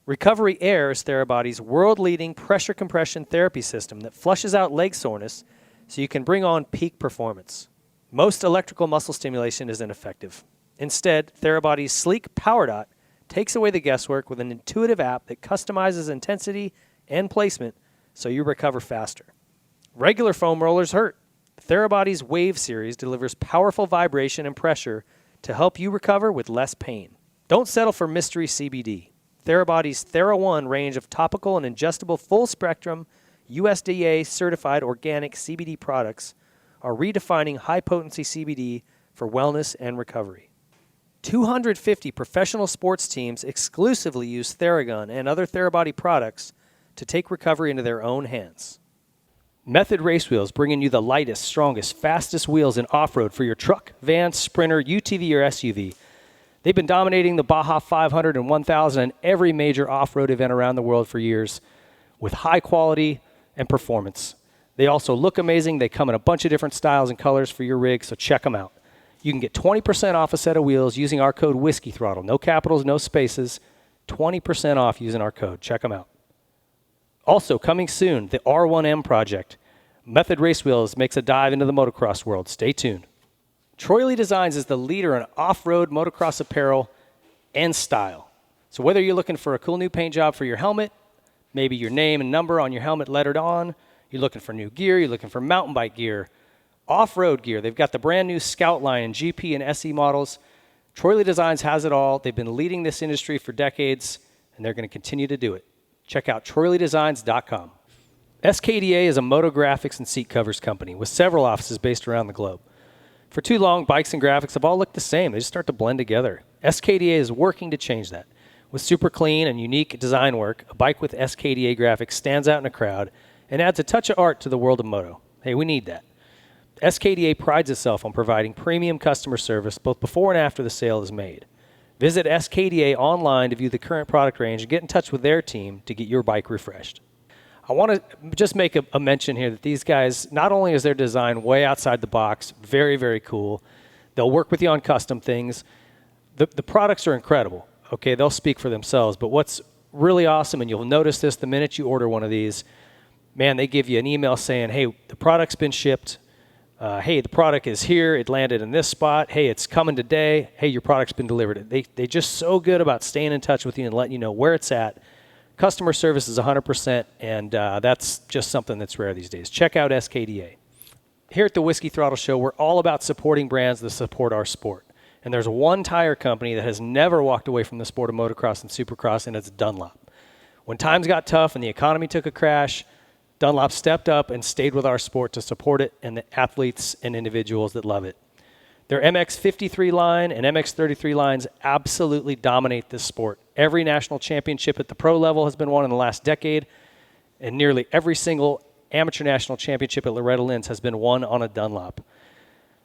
Recovery Air is Therabody's world-leading pressure compression therapy system that flushes out leg soreness so you can bring on peak performance. Most electrical muscle stimulation is ineffective. Instead, Therabody's sleek Power Dot takes away the guesswork with an intuitive app that customizes intensity and placement so you recover faster. Regular foam rollers hurt. Therabody's Wave series delivers powerful vibration and pressure to help you recover with less pain. Don't settle for mystery CBD. Therabody's TheraOne range of topical and ingestible full-spectrum, USDA-certified organic CBD products are redefining high-potency CBD for wellness and recovery. 250 professional sports teams exclusively use Theragun and other Therabody products to take recovery into their own hands. Method Race Wheels bringing you the lightest, strongest, fastest wheels in off-road for your truck, van, sprinter, UTV, or SUV. They've been dominating the Baja 500 and 1000 and every major off-road event around the world for years with high quality and performance. They also look amazing. They come in a bunch of different styles and colors for your rig, so check them out. You can get 20% off a set of wheels using our code Whiskey Throttle. No capitals, no spaces. 20% off using our code. Check them out. Also, coming soon, the R1M project. Method Race Wheels makes a dive into the motocross world. Stay tuned. Troy Lee Designs is the leader in off-road motocross apparel and style. So whether you're looking for a cool new paint job for your helmet, maybe your name and number on your helmet lettered on, you're looking for new gear, you're looking for mountain bike gear, off-road gear, they've got the brand new Scout line and GP and SE models. Troy Lee Designs has it all. They've been leading this industry for decades, and they're going to continue to do it. Check out TroyLeeDesigns.com. SKDA is a moto graphics and seat covers company with several offices based around the globe. For too long, bikes and graphics have all looked the same. They just start to blend together. SKDA is working to change that. With super clean and unique design work, a bike with SKDA graphics stands out in a crowd and adds a touch of art to the world of moto. Hey, we need that. SKDA prides itself on providing premium customer service both before and after the sale is made. Visit SKDA online to view the current product range and get in touch with their team to get your bike refreshed. I want to just make a mention here that these guys, not only is their design way outside the box, very, very cool. They'll work with you on custom things. The products are incredible. Okay, they'll speak for themselves. But what's really awesome, and you'll notice this the minute you order one of these, man, they give you an email saying, hey, the product's been shipped. Hey, the product is here. It landed in this spot. Hey, it's coming today. Hey, your product's been delivered. They're just so good about staying in touch with you and letting you know where it's at. Customer service is 100%, and that's just something that's rare these days. Check out SKDA. Here at the Whiskey Throttle Show, we're all about supporting brands that support our sport. And there's one tire company that has never walked away from the sport of motocross and supercross, and it's Dunlop. When times got tough and the economy took a crash, Dunlop stepped up and stayed with our sport to support it and the athletes and individuals that love it. Their MX-53 line and MX-33 lines absolutely dominate this sport. Every national championship at the pro level has been won in the last decade, and nearly every single amateur national championship at Loretta Lynn's has been won on a Dunlop.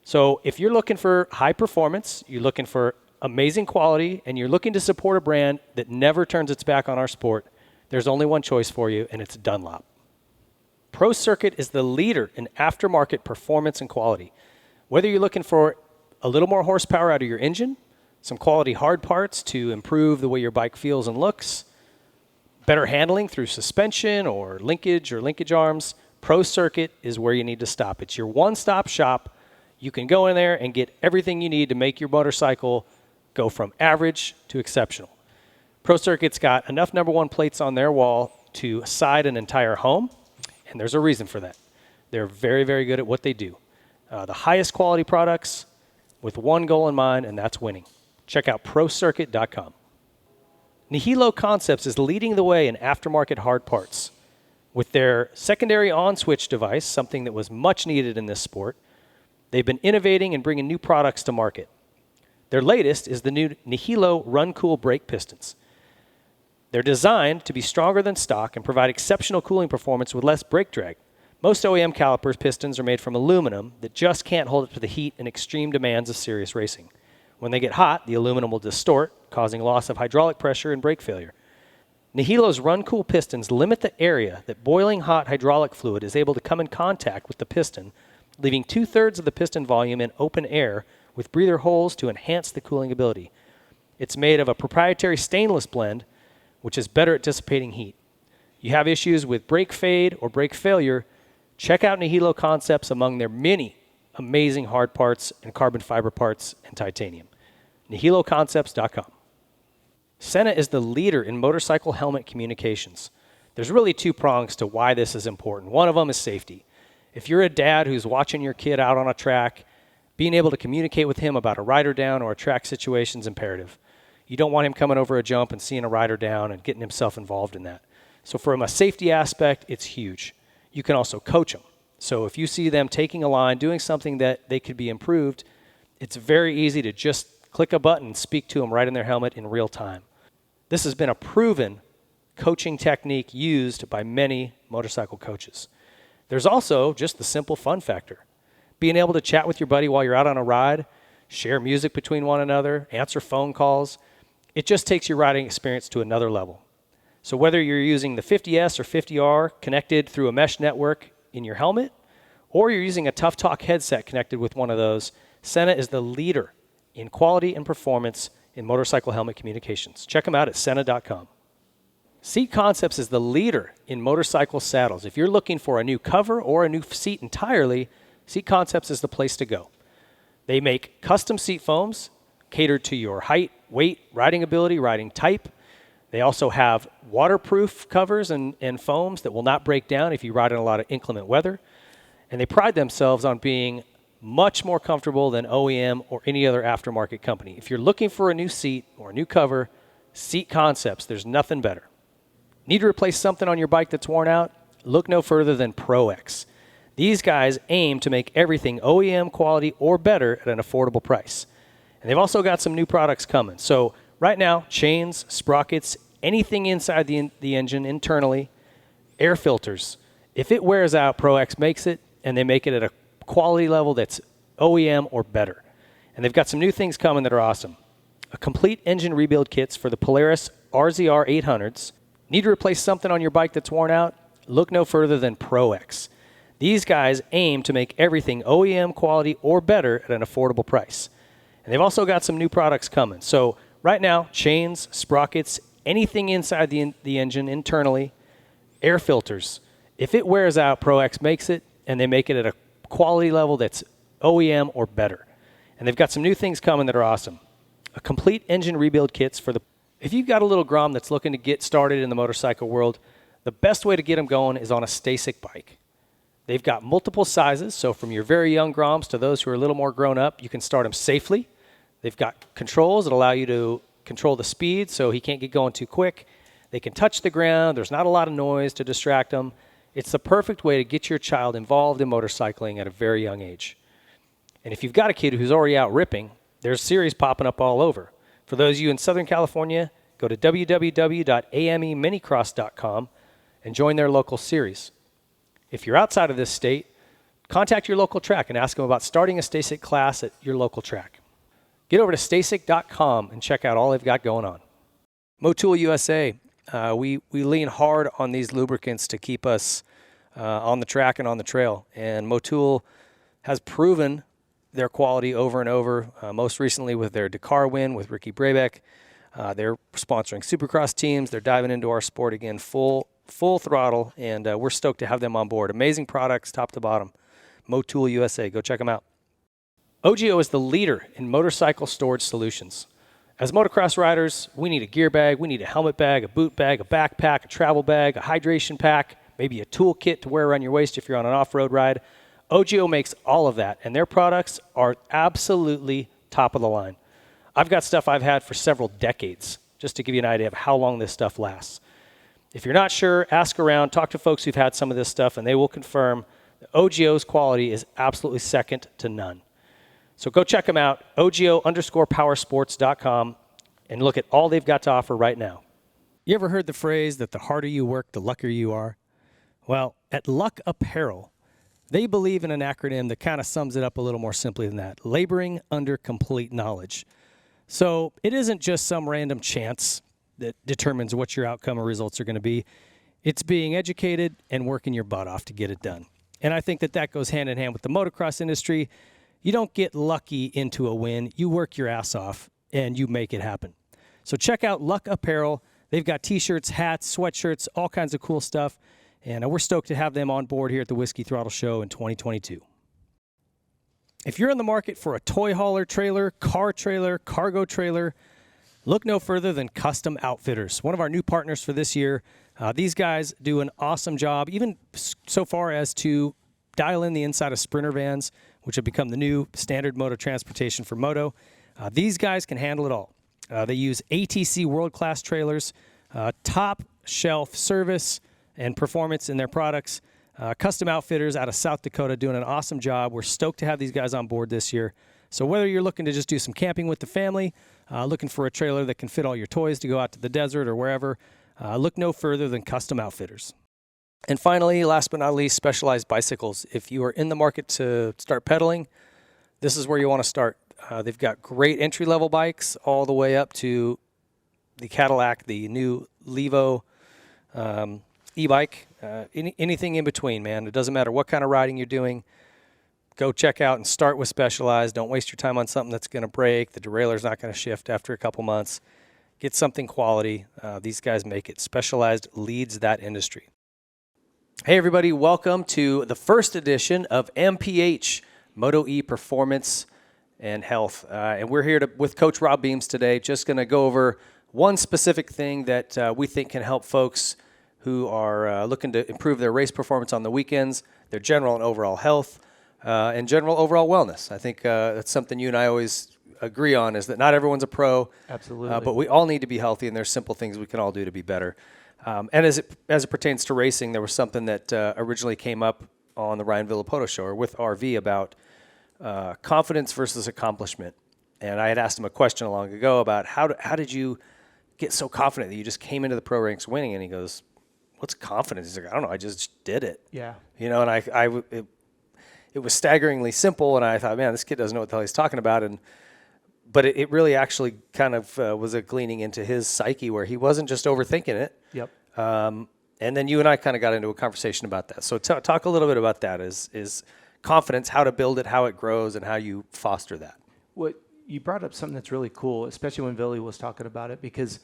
So if you're looking for high performance, you're looking for amazing quality, and you're looking to support a brand that never turns its back on our sport, there's only one choice for you, and it's Dunlop. Pro Circuit is the leader in aftermarket performance and quality. Whether you're looking for a little more horsepower out of your engine, some quality hard parts to improve the way your bike feels and looks, better handling through suspension or linkage arms, Pro Circuit is where you need to stop. It's your one-stop shop. You can go in there and get everything you need to make your motorcycle go from average to exceptional. Pro Circuit's got enough number one plates on their wall to side an entire home, and there's a reason for that. They're very, very good at what they do. The highest quality products with one goal in mind, and that's winning. Check out ProCircuit.com. Nihilo Concepts is leading the way in aftermarket hard parts. With their secondary on-switch device, something that was much needed in this sport, they've been innovating and bringing new products to market. Their latest is the new Nihilo Run Cool brake pistons. They're designed to be stronger than stock and provide exceptional cooling performance with less brake drag. Most OEM calipers pistons are made from aluminum that just can't hold up to the heat and extreme demands of serious racing. When they get hot, the aluminum will distort, causing loss of hydraulic pressure and brake failure. Nihilo's run-cool pistons limit the area that boiling hot hydraulic fluid is able to come in contact with the piston, leaving 2/3 of the piston volume in open air with breather holes to enhance the cooling ability. It's made of a proprietary stainless blend, which is better at dissipating heat. You have issues with brake fade or brake failure, check out Nihilo Concepts among their many amazing hard parts and carbon fiber parts and titanium. NihiloConcepts.com. Sena is the leader in motorcycle helmet communications. There's really two prongs to why this is important. One of them is safety. If you're a dad who's watching your kid out on a track, being able to communicate with him about a rider down or a track situation is imperative. You don't want him coming over a jump and seeing a rider down and getting himself involved in that. So from a safety aspect, it's huge. You can also coach them. So if you see them taking a line, doing something that they could be improved, it's very easy to just click a button and speak to them right in their helmet in real time. This has been a proven coaching technique used by many motorcycle coaches. There's also just the simple fun factor. Being able to chat with your buddy while you're out on a ride, share music between one another, answer phone calls. It just takes your riding experience to another level. So whether you're using the 50S or 50R connected through a mesh network in your helmet, or you're using a Tough Talk headset connected with one of those, Sena is the leader in quality and performance in motorcycle helmet communications. Check them out at Sena.com. Seat Concepts is the leader in motorcycle saddles. If you're looking for a new cover or a new seat entirely, Seat Concepts is the place to go. They make custom seat foams catered to your height, weight, riding ability, riding type. They also have waterproof covers and foams that will not break down if you ride in a lot of inclement weather. And they pride themselves on being much more comfortable than OEM or any other aftermarket company. If you're looking for a new seat or a new cover, Seat Concepts, there's nothing better. Need to replace something on your bike that's worn out? Look no further than ProX. These guys aim to make everything OEM quality or better at an affordable price. And they've also got some new products coming. So right now, chains, sprockets, anything inside the engine internally, air filters. If it wears out, ProX makes it, and they make it at a quality level that's OEM or better. And they've got some new things coming that are awesome. A complete engine rebuild kits for the Polaris RZR 800s. Need to replace something on your bike that's worn out? Look no further than ProX. These guys aim to make everything OEM quality or better at an affordable price. And they've also got some new products coming. So right now, chains, sprockets, anything inside the engine internally, air filters. If it wears out, ProX makes it, and they make it at a quality level that's OEM or better. And they've got some new things coming that are awesome. A complete engine rebuild kits for the... If you've got a little Grom that's looking to get started in the motorcycle world, the best way to get them going is on a Stasic bike. They've got multiple sizes, so from your very young Groms to those who are a little more grown up, you can start them safely. They've got controls that allow you to control the speed so he can't get going too quick. They can touch the ground. There's not a lot of noise to distract them. It's the perfect way to get your child involved in motorcycling at a very young age. And if you've got a kid who's already out ripping, there's series popping up all over. For those of you in Southern California, go to www.ameminicross.com and join their local series. If you're outside of this state, contact your local track and ask them about starting a Stasic class at your local track. Get over to Stasic.com and check out all they've got going on. Motul USA, we lean hard on these lubricants to keep us on the track and on the trail. And Motul has proven their quality over and over, most recently with their Dakar win with Ricky Brabeck. They're sponsoring Supercross teams. They're diving into our sport again full throttle, and we're stoked to have them on board. Amazing products, top to bottom. Motul USA, go check them out. OGIO is the leader in motorcycle storage solutions. As motocross riders, we need a gear bag, we need a helmet bag, a boot bag, a backpack, a travel bag, a hydration pack, maybe a tool kit to wear around your waist if you're on an off-road ride. OGIO makes all of that, and their products are absolutely top of the line. I've got stuff I've had for several decades, just to give you an idea of how long this stuff lasts. If you're not sure, ask around, talk to folks who've had some of this stuff, and they will confirm that OGIO's quality is absolutely second to none. So go check them out, OGIO_powersports.com, and look at all they've got to offer right now. You ever heard the phrase that the harder you work, the luckier you are? Well, at Luck Apparel, they believe in an acronym that kind of sums it up a little more simply than that: laboring under complete knowledge. So it isn't just some random chance that determines what your outcome or results are going to be. It's being educated and working your butt off to get it done. And I think that that goes hand in hand with the motocross industry. You don't get lucky into a win. You work your ass off and you make it happen. So check out Luck Apparel. They've got t-shirts, hats, sweatshirts, all kinds of cool stuff. And we're stoked to have them on board here at the Whiskey Throttle Show in 2022. If you're in the market for a toy hauler trailer, car trailer, cargo trailer, look no further than Custom Outfitters, one of our new partners for this year. These guys do an awesome job, even so far as to dial in the inside of Sprinter vans, which have become the new standard mode of transportation for moto. These guys can handle it all. They use ATC world-class trailers, top shelf service and performance in their products. Custom Outfitters out of South Dakota doing an awesome job. We're stoked to have these guys on board this year. So whether you're looking to just do some camping with the family, looking for a trailer that can fit all your toys to go out to the desert or wherever, look no further than Custom Outfitters. And finally, last but not least, Specialized Bicycles. If you are in the market to start pedaling, this is where you want to start. They've got great entry-level bikes all the way up to the Cadillac, the new Levo e-bike, anything in between, man. It doesn't matter what kind of riding you're doing. Go check out and start with Specialized. Don't waste your time on something that's going to break. The derailler's not going to shift after a couple months. Get something quality. These guys make it. Specialized leads that industry. Hey, everybody. Welcome to the first edition of MPH, Moto E Performance and Health. And we're here with Coach Rob Beams today, just going to go over one specific thing that we think can help folks who are looking to improve their race performance on the weekends, their general and overall health, and general overall wellness. I think that's something you and I always agree on, is that not everyone's a pro. Absolutely. But we all need to be healthy, and there's simple things we can all do to be better. And as it pertains to racing, there was something that originally came up on the Ryan Villapoto show, or with RV, about confidence versus accomplishment. And I had asked him a question long ago about how did you get so confident that you just came into the pro ranks winning? And he goes, "What's confidence?" He's like, "I don't know. I just did it." Yeah. You know, and it was staggeringly simple, and I thought, man, this kid doesn't know what the hell he's talking about. But it really actually kind of was a gleaning into his psyche where he wasn't just overthinking it. Yep. And then you and I kind of got into a conversation about that. So talk a little bit about that. Is confidence, how to build it, how it grows, and how you foster that. What you brought up something that's really cool, especially when Billy was talking about it, because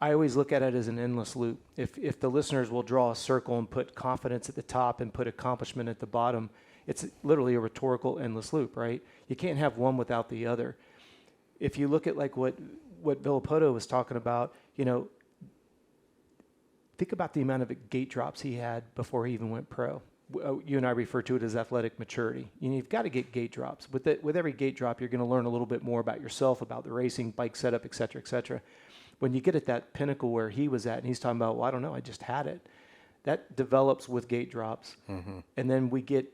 I always look at it as an endless loop. If the listeners will draw a circle and put confidence at the top and put accomplishment at the bottom, it's literally a rhetorical endless loop, right? You can't have one without the other. If you look at like what Villapoto was talking about, you know, think about the amount of gate drops he had before he even went pro. You and I refer to it as athletic maturity. You've got to get gate drops. With every gate drop, you're going to learn a little bit more about yourself, about the racing, bike setup, et cetera, et cetera. When you get at that pinnacle where he was at, and he's talking about, well, I don't know, I just had it. That develops with gate drops. Mm-hmm. And then we get,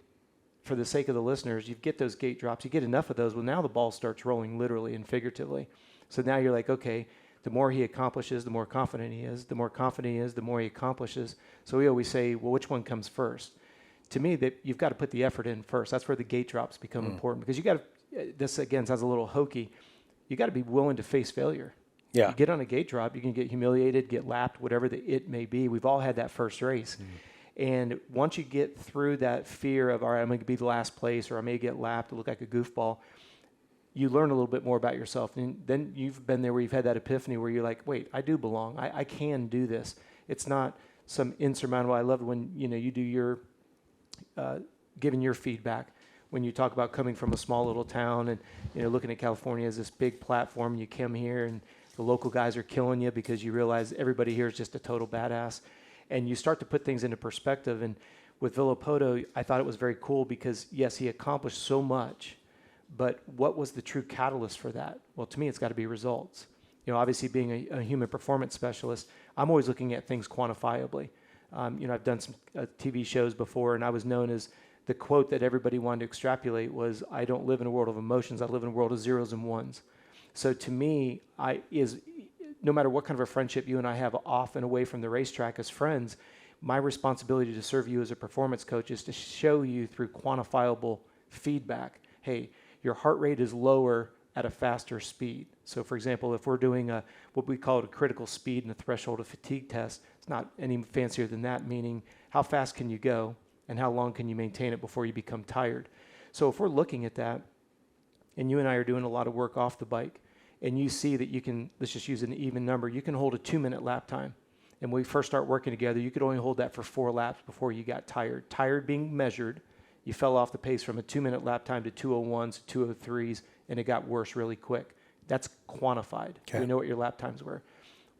for the sake of the listeners, you get those gate drops, you get enough of those, well, now the ball starts rolling literally and figuratively. So now you're like, okay, the more he accomplishes, the more confident he is. The more confident he is, the more he accomplishes. So we always say, well, which one comes first? To me, that you've got to put the effort in first. That's where the gate drops become important, because you got to, this again sounds a little hokey, you got to be willing to face failure. Yeah. You get on a gate drop, you can get humiliated, get lapped, whatever it may be. We've all had that first race. And once you get through that fear of, all right, I'm going to be the last place, or I may get lapped, look like a goofball, you learn a little bit more about yourself. And then you've been there where you've had that epiphany where you're like, wait, I do belong. I can do this. It's not some insurmountable. I love when, you know, you do your, giving your feedback. When you talk about coming from a small little town and, you know, looking at California as this big platform, you come here and the local guys are killing you because you realize everybody here is just a total badass. And you start to put things into perspective. And with Villapoto, I thought it was very cool because, yes, he accomplished so much, but what was the true catalyst for that? Well, to me, it's got to be results. You know, obviously being a human performance specialist, I'm always looking at things quantifiably. You know, I've done some TV shows before, and I was known as the quote that everybody wanted to extrapolate was, I don't live in a world of emotions, I live in a world of zeros and ones. So to me, no matter what kind of a friendship you and I have off and away from the racetrack as friends, my responsibility to serve you as a performance coach is to show you through quantifiable feedback. Hey, your heart rate is lower at a faster speed. So for example, if we're doing what we call a critical speed and a threshold of fatigue test, it's not any fancier than that, meaning how fast can you go and how long can you maintain it before you become tired. So if we're looking at that, and you and I are doing a lot of work off the bike, and you see that you can, let's just use an even number, you can hold a 2-minute lap time. And when we first start working together, you could only hold that for 4 laps before you got tired. Tired being measured, you fell off the pace from a 2-minute lap time to 2:01s, 2:03s, and it got worse really quick. That's quantified. Okay. We know what your lap times were.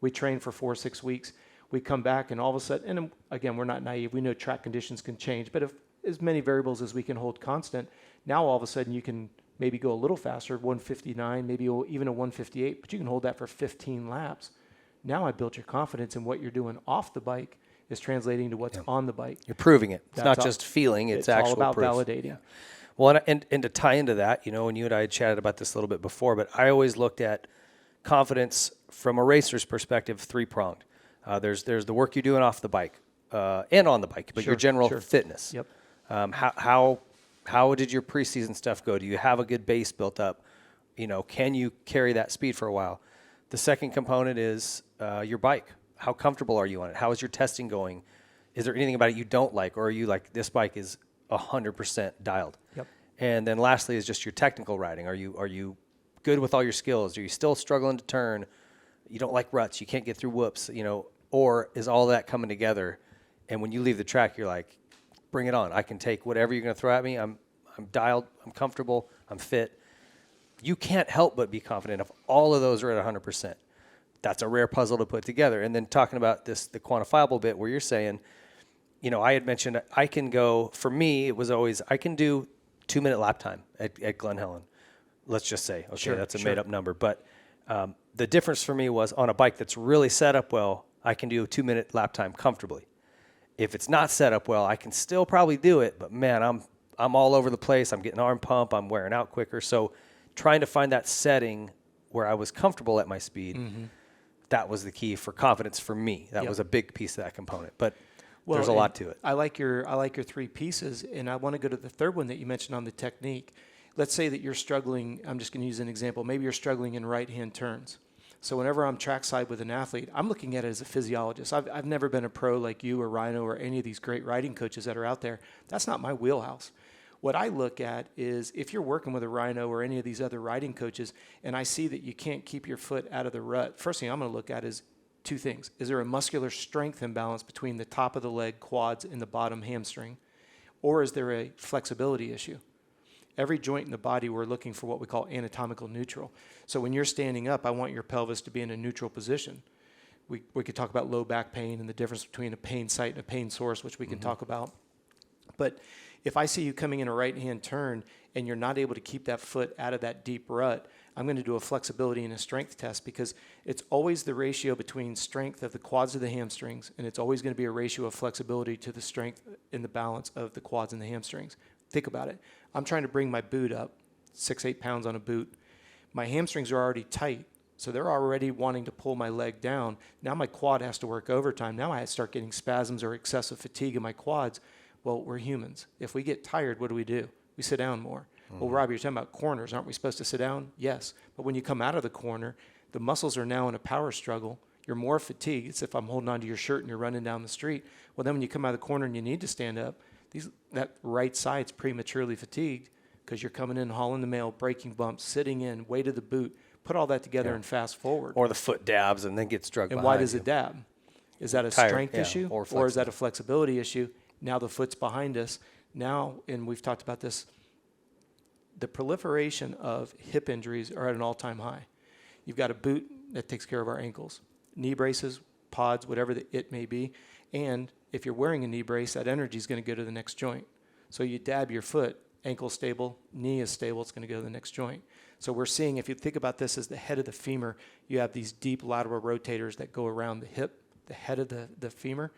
We train for 4 or 6 weeks. We come back, and all of a sudden, and again, we're not naive. We know track conditions can change, but if as many variables as we can hold constant, now all of a sudden you can maybe go a little faster, 159, maybe even a 158, but you can hold that for 15 laps. Now I built your confidence in what you're doing off the bike is translating to what's on the bike. You're proving it. It's That's not all, just feeling, it's actual all about proof. validating. Yeah. Well, and to tie into that, you know, and you and I had chatted about this a little bit before, but I always looked at confidence from a racer's perspective, 3-pronged. There's the work you're doing off the bike and on the bike, but your general fitness. Yep. How did your preseason stuff go? Do you have a good base built up? You know, can you carry that speed for a while? The second component is your bike. How comfortable are you on it? How is your testing going? Is there anything about it you don't like, or are you like, this bike is 100% dialed? Yep. And then lastly is just your technical riding. Are you good with all your skills? Are you still struggling to turn? You don't like ruts. You can't get through whoops, you know, or is all that coming together? And when you leave the track, you're like, bring it on. I can take whatever you're going to throw at me. I'm dialed. I'm comfortable. I'm fit. You can't help but be confident if all of those are at 100%. That's a rare puzzle to put together. And then talking about the quantifiable bit where you're saying, you know, I had mentioned I can go, for me, it was always, I can do 2-minute lap time at Glen Helen. Let's just say, okay, that's a made up number. But the difference for me was on a bike that's really set up well, I can do a 2-minute lap time comfortably. If it's not set up well, I can still probably do it, but man, I'm all over the place. I'm getting arm pump. I'm wearing out quicker. So trying to find that setting where I was comfortable at my speed, that was the key for confidence for me. That was a big piece of that component. But there's a lot to it. I like your 3 pieces, and I want to go to the third one that you mentioned on the technique. Let's say that you're struggling. I'm just going to use an example. Maybe you're struggling in right-hand turns. So whenever I'm trackside with an athlete, I'm looking at it as a physiologist. I've never been a pro like you or Rhino or any of these great riding coaches that are out there. That's not my wheelhouse. What I look at is if you're working with a Rhino or any of these other riding coaches and I see that you can't keep your foot out of the rut, first thing I'm going to look at is 2 things. Is there a muscular strength imbalance between the top of the leg, quads, and the bottom hamstring? Or is there a flexibility issue? Every joint in the body, we're looking for what we call anatomical neutral. So when you're standing up, I want your pelvis to be in a neutral position. We could talk about low back pain and the difference between a pain site and a pain source, which we can talk about. But if I see you coming in a right-hand turn and you're not able to keep that foot out of that deep rut, I'm going to do a flexibility and a strength test because it's always the ratio between strength of the quads of the hamstrings, and it's always going to be a ratio of flexibility to the strength in the balance of the quads and the hamstrings. Think about it. I'm trying to bring my boot up, 6-8 pounds on a boot. My hamstrings are already tight, so they're already wanting to pull my leg down. Now my quad has to work overtime. Now I start getting spasms or excessive fatigue in my quads. Well, we're humans. If we get tired, what do? We sit down more. Well, Robbie, you're talking about corners. Aren't we supposed to sit down? Yes. But when you come out of the corner, the muscles are now in a power struggle. You're more fatigued. It's if I'm holding onto your shirt and you're running down the street. Well, then when you come out of the corner and you need to stand up, that right side's prematurely fatigued because you're coming in, hauling the mail, braking bumps, sitting in, weight of the boot. Put all that together and fast forward. Or the foot dabs and then gets drugged And behind why does you. it dab? Is that a Tired, strength issue or is that a flexibility issue? Now the foot's behind us. Now, and we've talked about this, the proliferation of hip injuries are at an all-time high. You've got a boot that takes care of our ankles, knee braces, pods, whatever it may be. And if you're wearing a knee brace, that energy is going to go to the next joint. So you dab your foot, ankle stable, knee is stable, it's going to go to the next joint. So we're seeing, if you think about this as the head of the femur, you have these deep lateral rotators that go around the hip, the head of the femur.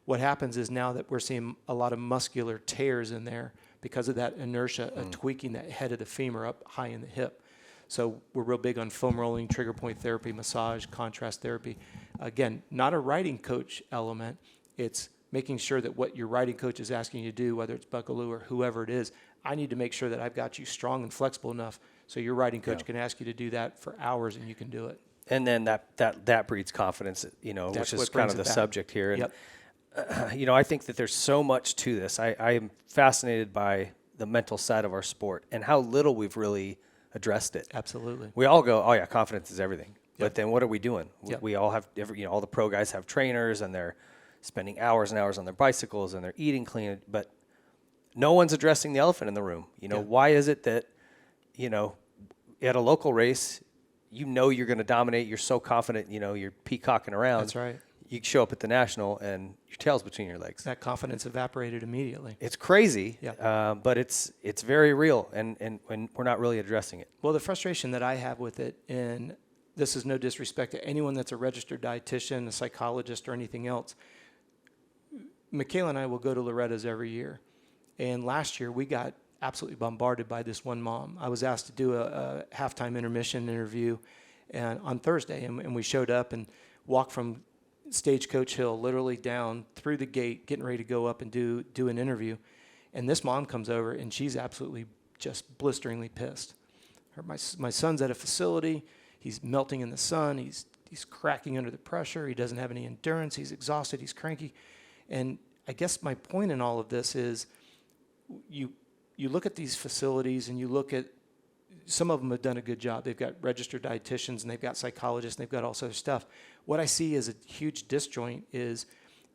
What happens is now that we're seeing a lot of muscular tears in there because of that inertia of tweaking that head of the femur up high in the hip. So we're real big on foam rolling, trigger point therapy, massage, contrast therapy. Again, not a riding coach element. It's making sure that what your riding coach is asking you to do, whether it's Buckaloo or whoever it is, I need to make sure that I've got you strong and flexible enough so your riding coach can ask you to do that for hours and you can do it. And then that breeds confidence, That's which is what kind brings of the it back. subject here. And, Yep. I think that there's so much to this. I am fascinated by the mental side of our sport and how little we've really addressed it. Absolutely. We all go, oh yeah, confidence is everything. Yep. But then what are we doing? Yep. We all have, all the pro guys have trainers and they're spending hours and hours on their bicycles and they're eating clean, but no one's addressing the elephant in the room. Why is it that, at a local race, you're going to dominate. You're so confident, you're peacocking around. That's right. You show up at the national and your tail's between your legs. That confidence evaporated immediately. It's crazy, Yeah. but it's very real, and we're not really addressing it. Well, the frustration that I have with it, and this is no disrespect to anyone that's a registered dietitian, a psychologist, or anything else, Michaela and I will go to Loretta's every year. And last year, we got absolutely bombarded by this one mom. I was asked to do a halftime intermission interview on Thursday, and we showed up and walked from Stagecoach Hill literally down through the gate, getting ready to go up and do an interview. And this mom comes over, and she's absolutely just blisteringly pissed. My son's at a facility. He's melting in the sun. He's cracking under the pressure. He doesn't have any endurance. He's exhausted. He's cranky. And I guess my point in all of this is you look at these facilities and you look at some of them have done a good job. They've got registered dietitians and they've got psychologists and they've got all sorts of stuff. What I see as a huge disjoint is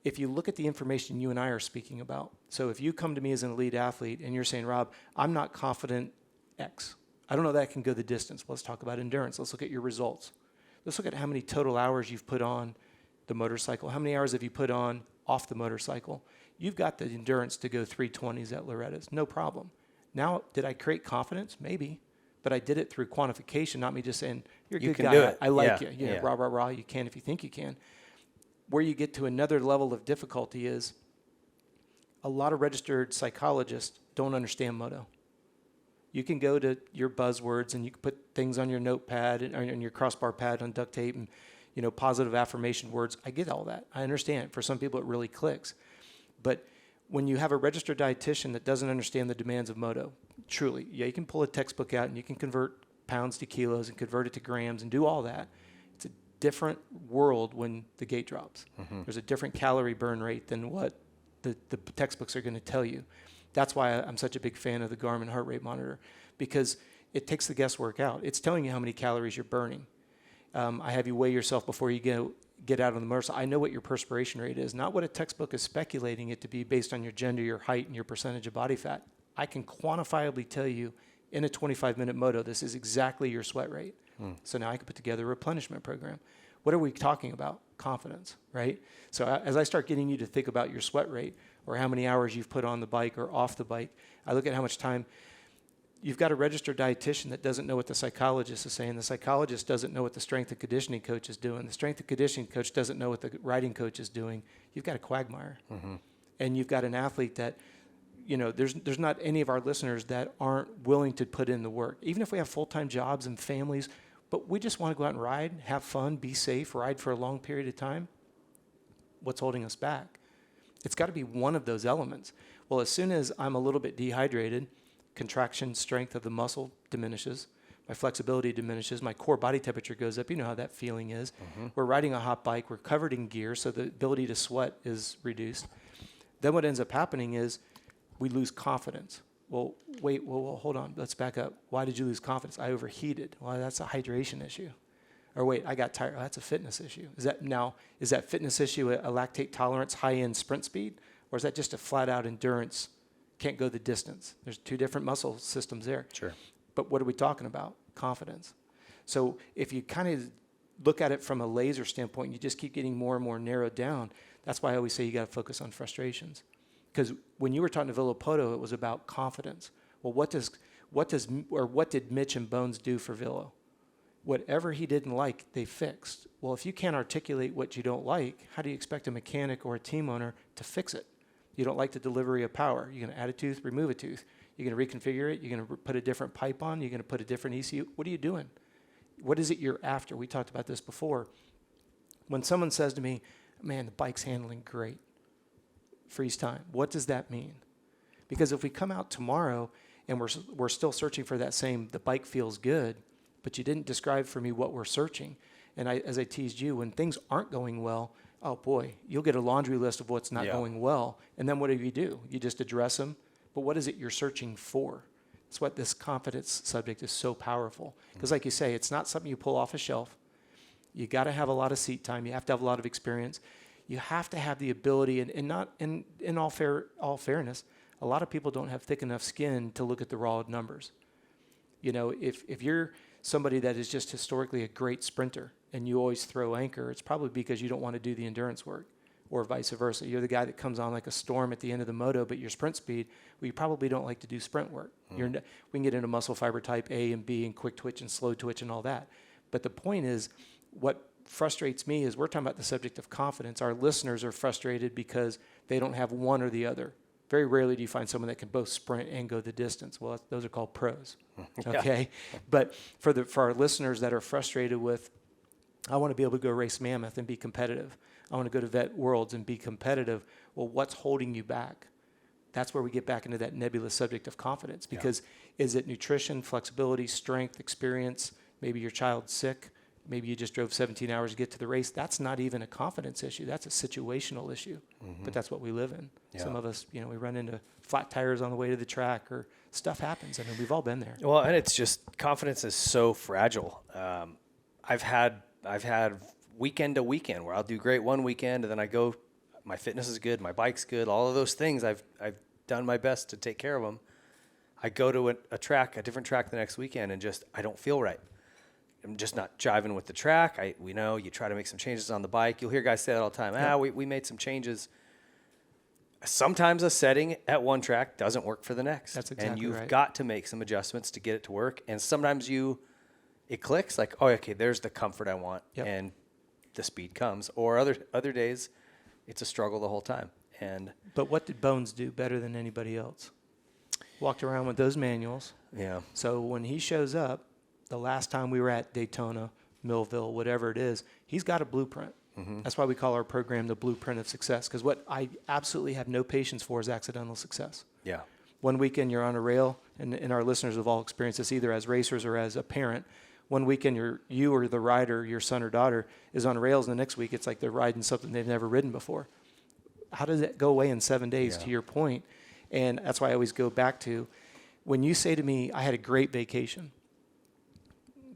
if you look at the information you and I are speaking about. So if you come to me as an elite athlete and you're saying, Rob, I'm not confident X. I don't know that I can go the distance. Let's talk about endurance. Let's look at your results. Let's look at how many total hours you've put on the motorcycle. How many hours have you put on off the motorcycle? You've got the endurance to go 320s at Loretta's, no problem. Now, did I create confidence? Maybe. But I did it through quantification, not me just saying, you're a You good can guy. do it. I like Yeah. you. Yeah. Rah, rah, rah. You can if you think you can. Where you get to another level of difficulty is a lot of registered psychologists don't understand moto. You can go to your buzzwords and you can put things on your notepad and on your crossbar pad on duct tape and, positive affirmation words. I get all that. I understand. For some people, it really clicks. But when you have a registered dietitian that doesn't understand the demands of moto, truly, you can pull a textbook out and you can convert pounds to kilos and convert it to grams and do all that. It's a different world when the gate drops. Mm-hmm. There's a different calorie burn rate than what the textbooks are going to tell you. That's why I'm such a big fan of the Garmin heart rate monitor, because it takes the guesswork out. It's telling you how many calories you're burning. I have you weigh yourself before you get out on the motorcycle. I know what your perspiration rate is, not what a textbook is speculating it to be based on your gender, your height, and your percentage of body fat. I can quantifiably tell you in a 25-minute moto, this is exactly your sweat rate. So now I can put together a replenishment program. What are we talking about? Confidence, right? So as I start getting you to think about your sweat rate or how many hours you've put on the bike or off the bike, I look at how much time. You've got a registered dietitian that doesn't know what the psychologist is saying. The psychologist doesn't know what the strength and conditioning coach is doing. The strength and conditioning coach doesn't know what the riding coach is doing. You've got a quagmire. Mm-hmm. And you've got an athlete that, there's not any of our listeners that aren't willing to put in the work. Even if we have full-time jobs and families, but we just want to go out and ride, have fun, be safe, ride for a long period of time. What's holding us back? It's got to be one of those elements. Well, as soon as I'm a little bit dehydrated, contraction strength of the muscle diminishes, my flexibility diminishes, my core body temperature goes up. You know how that feeling is. Mm-hmm. We're riding a hot bike, we're covered in gear, so the ability to sweat is reduced. Then what ends up happening is we lose confidence. Well, wait, hold on, let's back up. Why did you lose confidence? I overheated. Well, that's a hydration issue. Or wait, I got tired. Oh, that's a fitness issue. Is that fitness issue a lactate tolerance, high-end sprint speed? Or is that just a flat-out endurance, can't go the distance? There's two different muscle systems there. Sure. But what are we talking about? Confidence. So if you kind of look at it from a laser standpoint, you just keep getting more and more narrowed down. That's why I always say you got to focus on frustrations. Because when you were talking to Villopoto, it was about confidence. Well, what did Mitch and Bones do for Villo? Whatever he didn't like, they fixed. Well, if you can't articulate what you don't like, how do you expect a mechanic or a team owner to fix it? You don't like the delivery of power. You're going to add a tooth, remove a tooth. You're going to reconfigure it. You're going to put a different pipe on. You're going to put a different ECU. What are you doing? What is it you're after? We talked about this before. When someone says to me, man, the bike's handling great, freeze time, what does that mean? Because if we come out tomorrow and we're still searching for that same, the bike feels good, but you didn't describe for me what we're searching. And as I teased you, when things aren't going well, oh boy, you'll get a laundry list of what's not going well. And then what do? You just address them. But what is it you're searching for? That's what this confidence subject is so powerful. Because like you say, it's not something you pull off a shelf. You got to have a lot of seat time. You have to have a lot of experience. You have to have the ability, and not in all fairness, a lot of people don't have thick enough skin to look at the raw numbers. You know, if you're somebody that is just historically a great sprinter and you always throw anchor, it's probably because you don't want to do the endurance work, or vice versa. You're the guy that comes on like a storm at the end of the moto, but your sprint speed, well, you probably don't like to do sprint work. We can get into muscle fiber type A and B and quick twitch and slow twitch and all that. But the point is, what frustrates me is we're talking about the subject of confidence. Our listeners are frustrated because they don't have one or the other. Very rarely do you find someone that can both sprint and go the distance. Well, those are called pros. Okay. But for our listeners that are frustrated with, I want to be able to go race Mammoth and be competitive. I want to go to Vet Worlds and be competitive. Well, what's holding you back? That's where we get back into that nebulous subject of confidence, because is it nutrition, flexibility, strength, experience? Maybe your child's sick. Maybe you just drove 17 hours to get to the race. That's not even a confidence issue. That's a situational issue. But that's what we live in. Some of us, we run into flat tires on the way to the track, or stuff happens. I mean, we've all been there. Well, and it's just, confidence is so fragile. I've had weekend to weekend where I'll do great one weekend, and then I go, my fitness is good, my bike's good, all of those things, I've done my best to take care of them. I go to a different track the next weekend, and just, I don't feel right. I'm just not jiving with the track. We know you try to make some changes on the bike. You'll hear guys say that all the time. We made some changes. Sometimes a setting at one track doesn't work for the next. That's exactly right. And you've right. got to make some adjustments to get it to work. And sometimes it clicks, like, oh, okay, there's the comfort I want, and the speed comes. Or other days, it's a struggle the whole time. But what did Bones do better than anybody else? Walked around with those manuals. Yeah. So when he shows up, the last time we were at Daytona, Millville, whatever it is, he's got a blueprint. That's why we call our program the blueprint of success, because what I absolutely have no patience for is accidental success. Yeah. One weekend you're on a rail, and our listeners have all experienced this either as racers or as a parent. One weekend you or the rider, your son or daughter, is on rails, and the next week it's like they're riding something they've never ridden before. How does that go away in 7 days, to your point? And that's why I always go back to, when you say to me, I had a great vacation,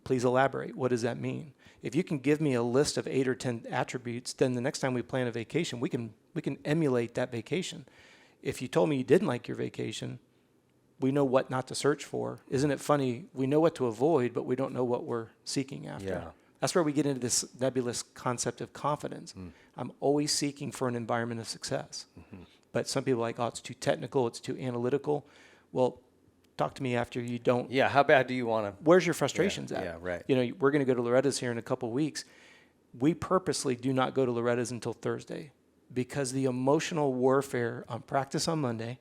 please elaborate. What does that mean? If you can give me a list of 8 or 10 attributes, then the next time we plan a vacation, we can emulate that vacation. If you told me you didn't like your vacation, we know what not to search for. Isn't it funny? We know what to avoid, but we don't know what we're seeking after. Yeah. That's where we get into this nebulous concept of confidence. I'm always seeking for an environment of success. But some people are like, oh, it's too technical, it's too analytical. Well, talk to me after you don't. Yeah, how bad do you want to? Where's your frustrations at? Yeah, right. We're going to go to Loretta's here in a couple of weeks. We purposely do not go to Loretta's until Thursday, because the emotional warfare on practice on Monday,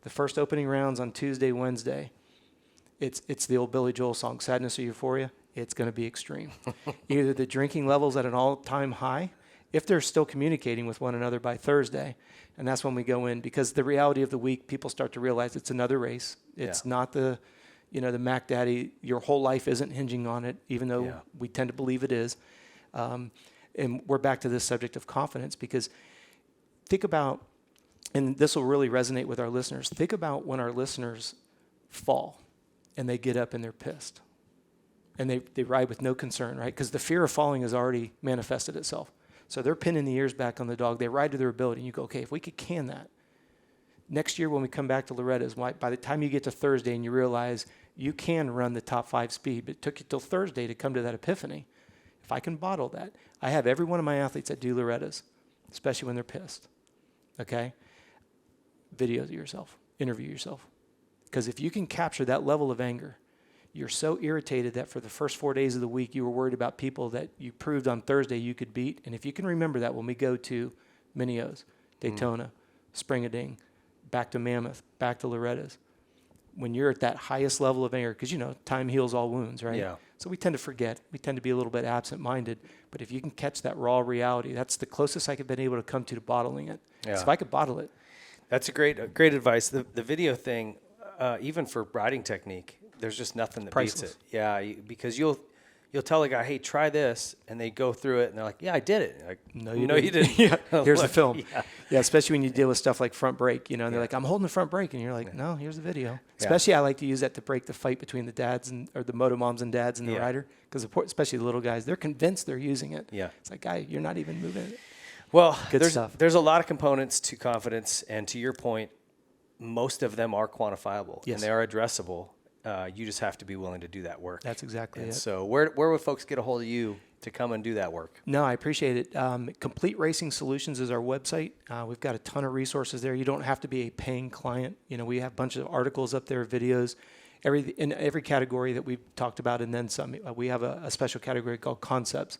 the first opening rounds on Tuesday, Wednesday, it's the old Billy Joel song, Sadness or Euphoria. It's going to be extreme. Either the drinking levels at an all-time high, if they're still communicating with one another by Thursday, and that's when we go in, because the reality of the week, people start to realize it's another race. It's not the Mac Daddy. Your whole life isn't hinging on it, even though we tend to believe it is. And we're back to this subject of confidence, because think about, and this will really resonate with our listeners, think about when our listeners fall and they get up and they're pissed. And they ride with no concern, right? Because the fear of falling has already manifested itself. So they're pinning the ears back on the dog. They ride to their ability. And you go, okay, if we could can that, next year when we come back to Loretta's, by the time you get to Thursday and you realize you can run the top 5 speed, but it took you till Thursday to come to that epiphany. If I can bottle that, I have every one of my athletes that do Loretta's, especially when they're pissed, okay? Video yourself, interview yourself. Because if you can capture that level of anger, you're so irritated that for the first 4 days of the week, you were worried about people that you proved on Thursday you could beat. And if you can remember that when we go to Minios, Daytona, Spring-A-Ding, back to Mammoth, back to Loretta's. When you're at that highest level of anger, because, time heals all wounds, right? Yeah. So we tend to forget. We tend to be a little bit absent-minded. But if you can catch that raw reality, that's the closest I have been able to come to bottling it. Yeah. So if I could bottle it. That's a great advice. The video thing, even for riding technique, there's just nothing that Priceless. beats it. Yeah, because you'll tell a guy, hey, try this, and they go through it, and they're like, yeah, I did it. Like, No, you didn't. Yeah. Here's the Look, film. Yeah. Yeah, especially when you deal with stuff like front brake, and they're like, I'm holding the front brake, and you're like, no, here's the video. Especially I like to use that to break the fight between the dads or the moto moms and dads and the rider, because especially the little guys, they're convinced they're using it. Yeah. It's like, guy, you're not even moving it. Well, Good stuff. there's a lot of components to confidence, and to your point, most of them are quantifiable Yes. and they are addressable. You just have to be willing to do that work. That's exactly and it. So where would folks get a hold of you to come and do that work? No, I appreciate it. Complete Racing Solutions is our website. We've got a ton of resources there. You don't have to be a paying client. We have a bunch of articles up there, videos, in every category that we've talked about, and then some. We have a special category called concepts.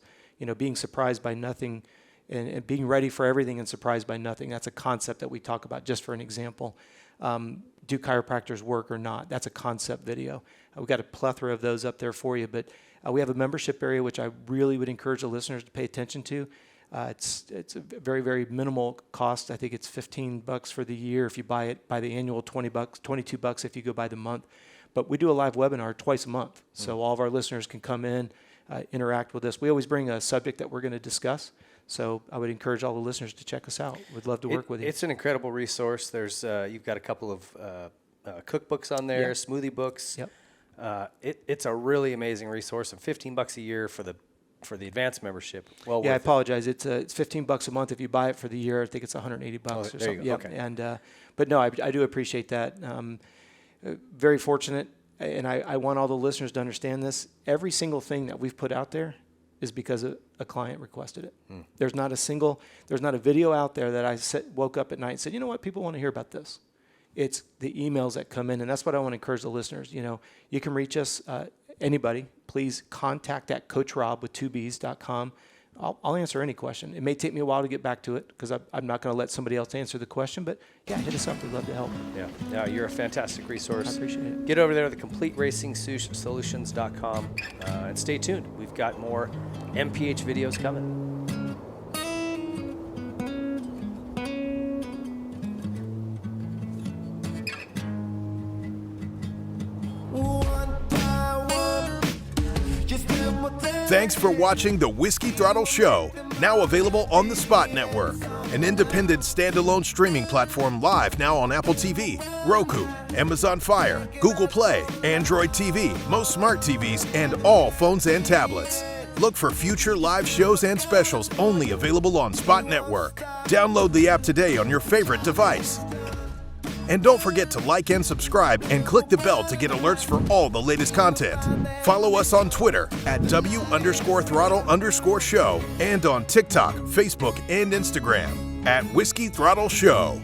Being surprised by nothing and being ready for everything and surprised by nothing. That's a concept that we talk about, just for an example. Do chiropractors work or not? That's a concept video. We've got a plethora of those up there for you, but we have a membership area, which I really would encourage the listeners to pay attention to. It's a very, very minimal cost. I think it's $15 for the year if you buy it by the annual, $20, $22 if you go by the month. But we do a live webinar twice a month, so all of our listeners can come in, interact with us. We always bring a subject that we're going to discuss. So I would encourage all the listeners to check us out. We'd love to work with you. It's an incredible resource. There's you've got a couple of cookbooks on there, smoothie books. Yep. It's a really amazing resource, and $15 a year for the advanced membership. Well, yeah, I worth apologize. It's $15 a month if you buy it for the year. I think it's $180 or something. Yeah. Okay. And but no, I do appreciate that. Very fortunate, and I want all the listeners to understand this. Every single thing that we've put out there is because a client requested it. There's not a video out there that I woke up at night and said, you know what, people want to hear about this. It's the emails that come in, and that's what I want to encourage the listeners. You can reach us, anybody. Please contact at coachrob.com. I'll answer any question. It may take me a while to get back to it because I'm not going to let somebody else answer the question, but yeah, hit us up. We'd love to help. Yeah, you're a fantastic resource. I appreciate it. Get over there to CompleteRacingSolutions.com and stay tuned. We've got more MPH videos coming. Thanks for watching the Whiskey Throttle Show, now available on the Spot Network, an independent standalone streaming platform live now on Apple TV, Roku, Amazon Fire, Google Play, Android TV, most smart TVs, and all phones and tablets. Look for future live shows and specials only available on Spot Network. Download the app today on your favorite device. And don't forget to like and subscribe and click the bell to get alerts for all the latest content. Follow us on Twitter at W_throttle_show and on TikTok, Facebook, and Instagram at Whiskey Throttle Show.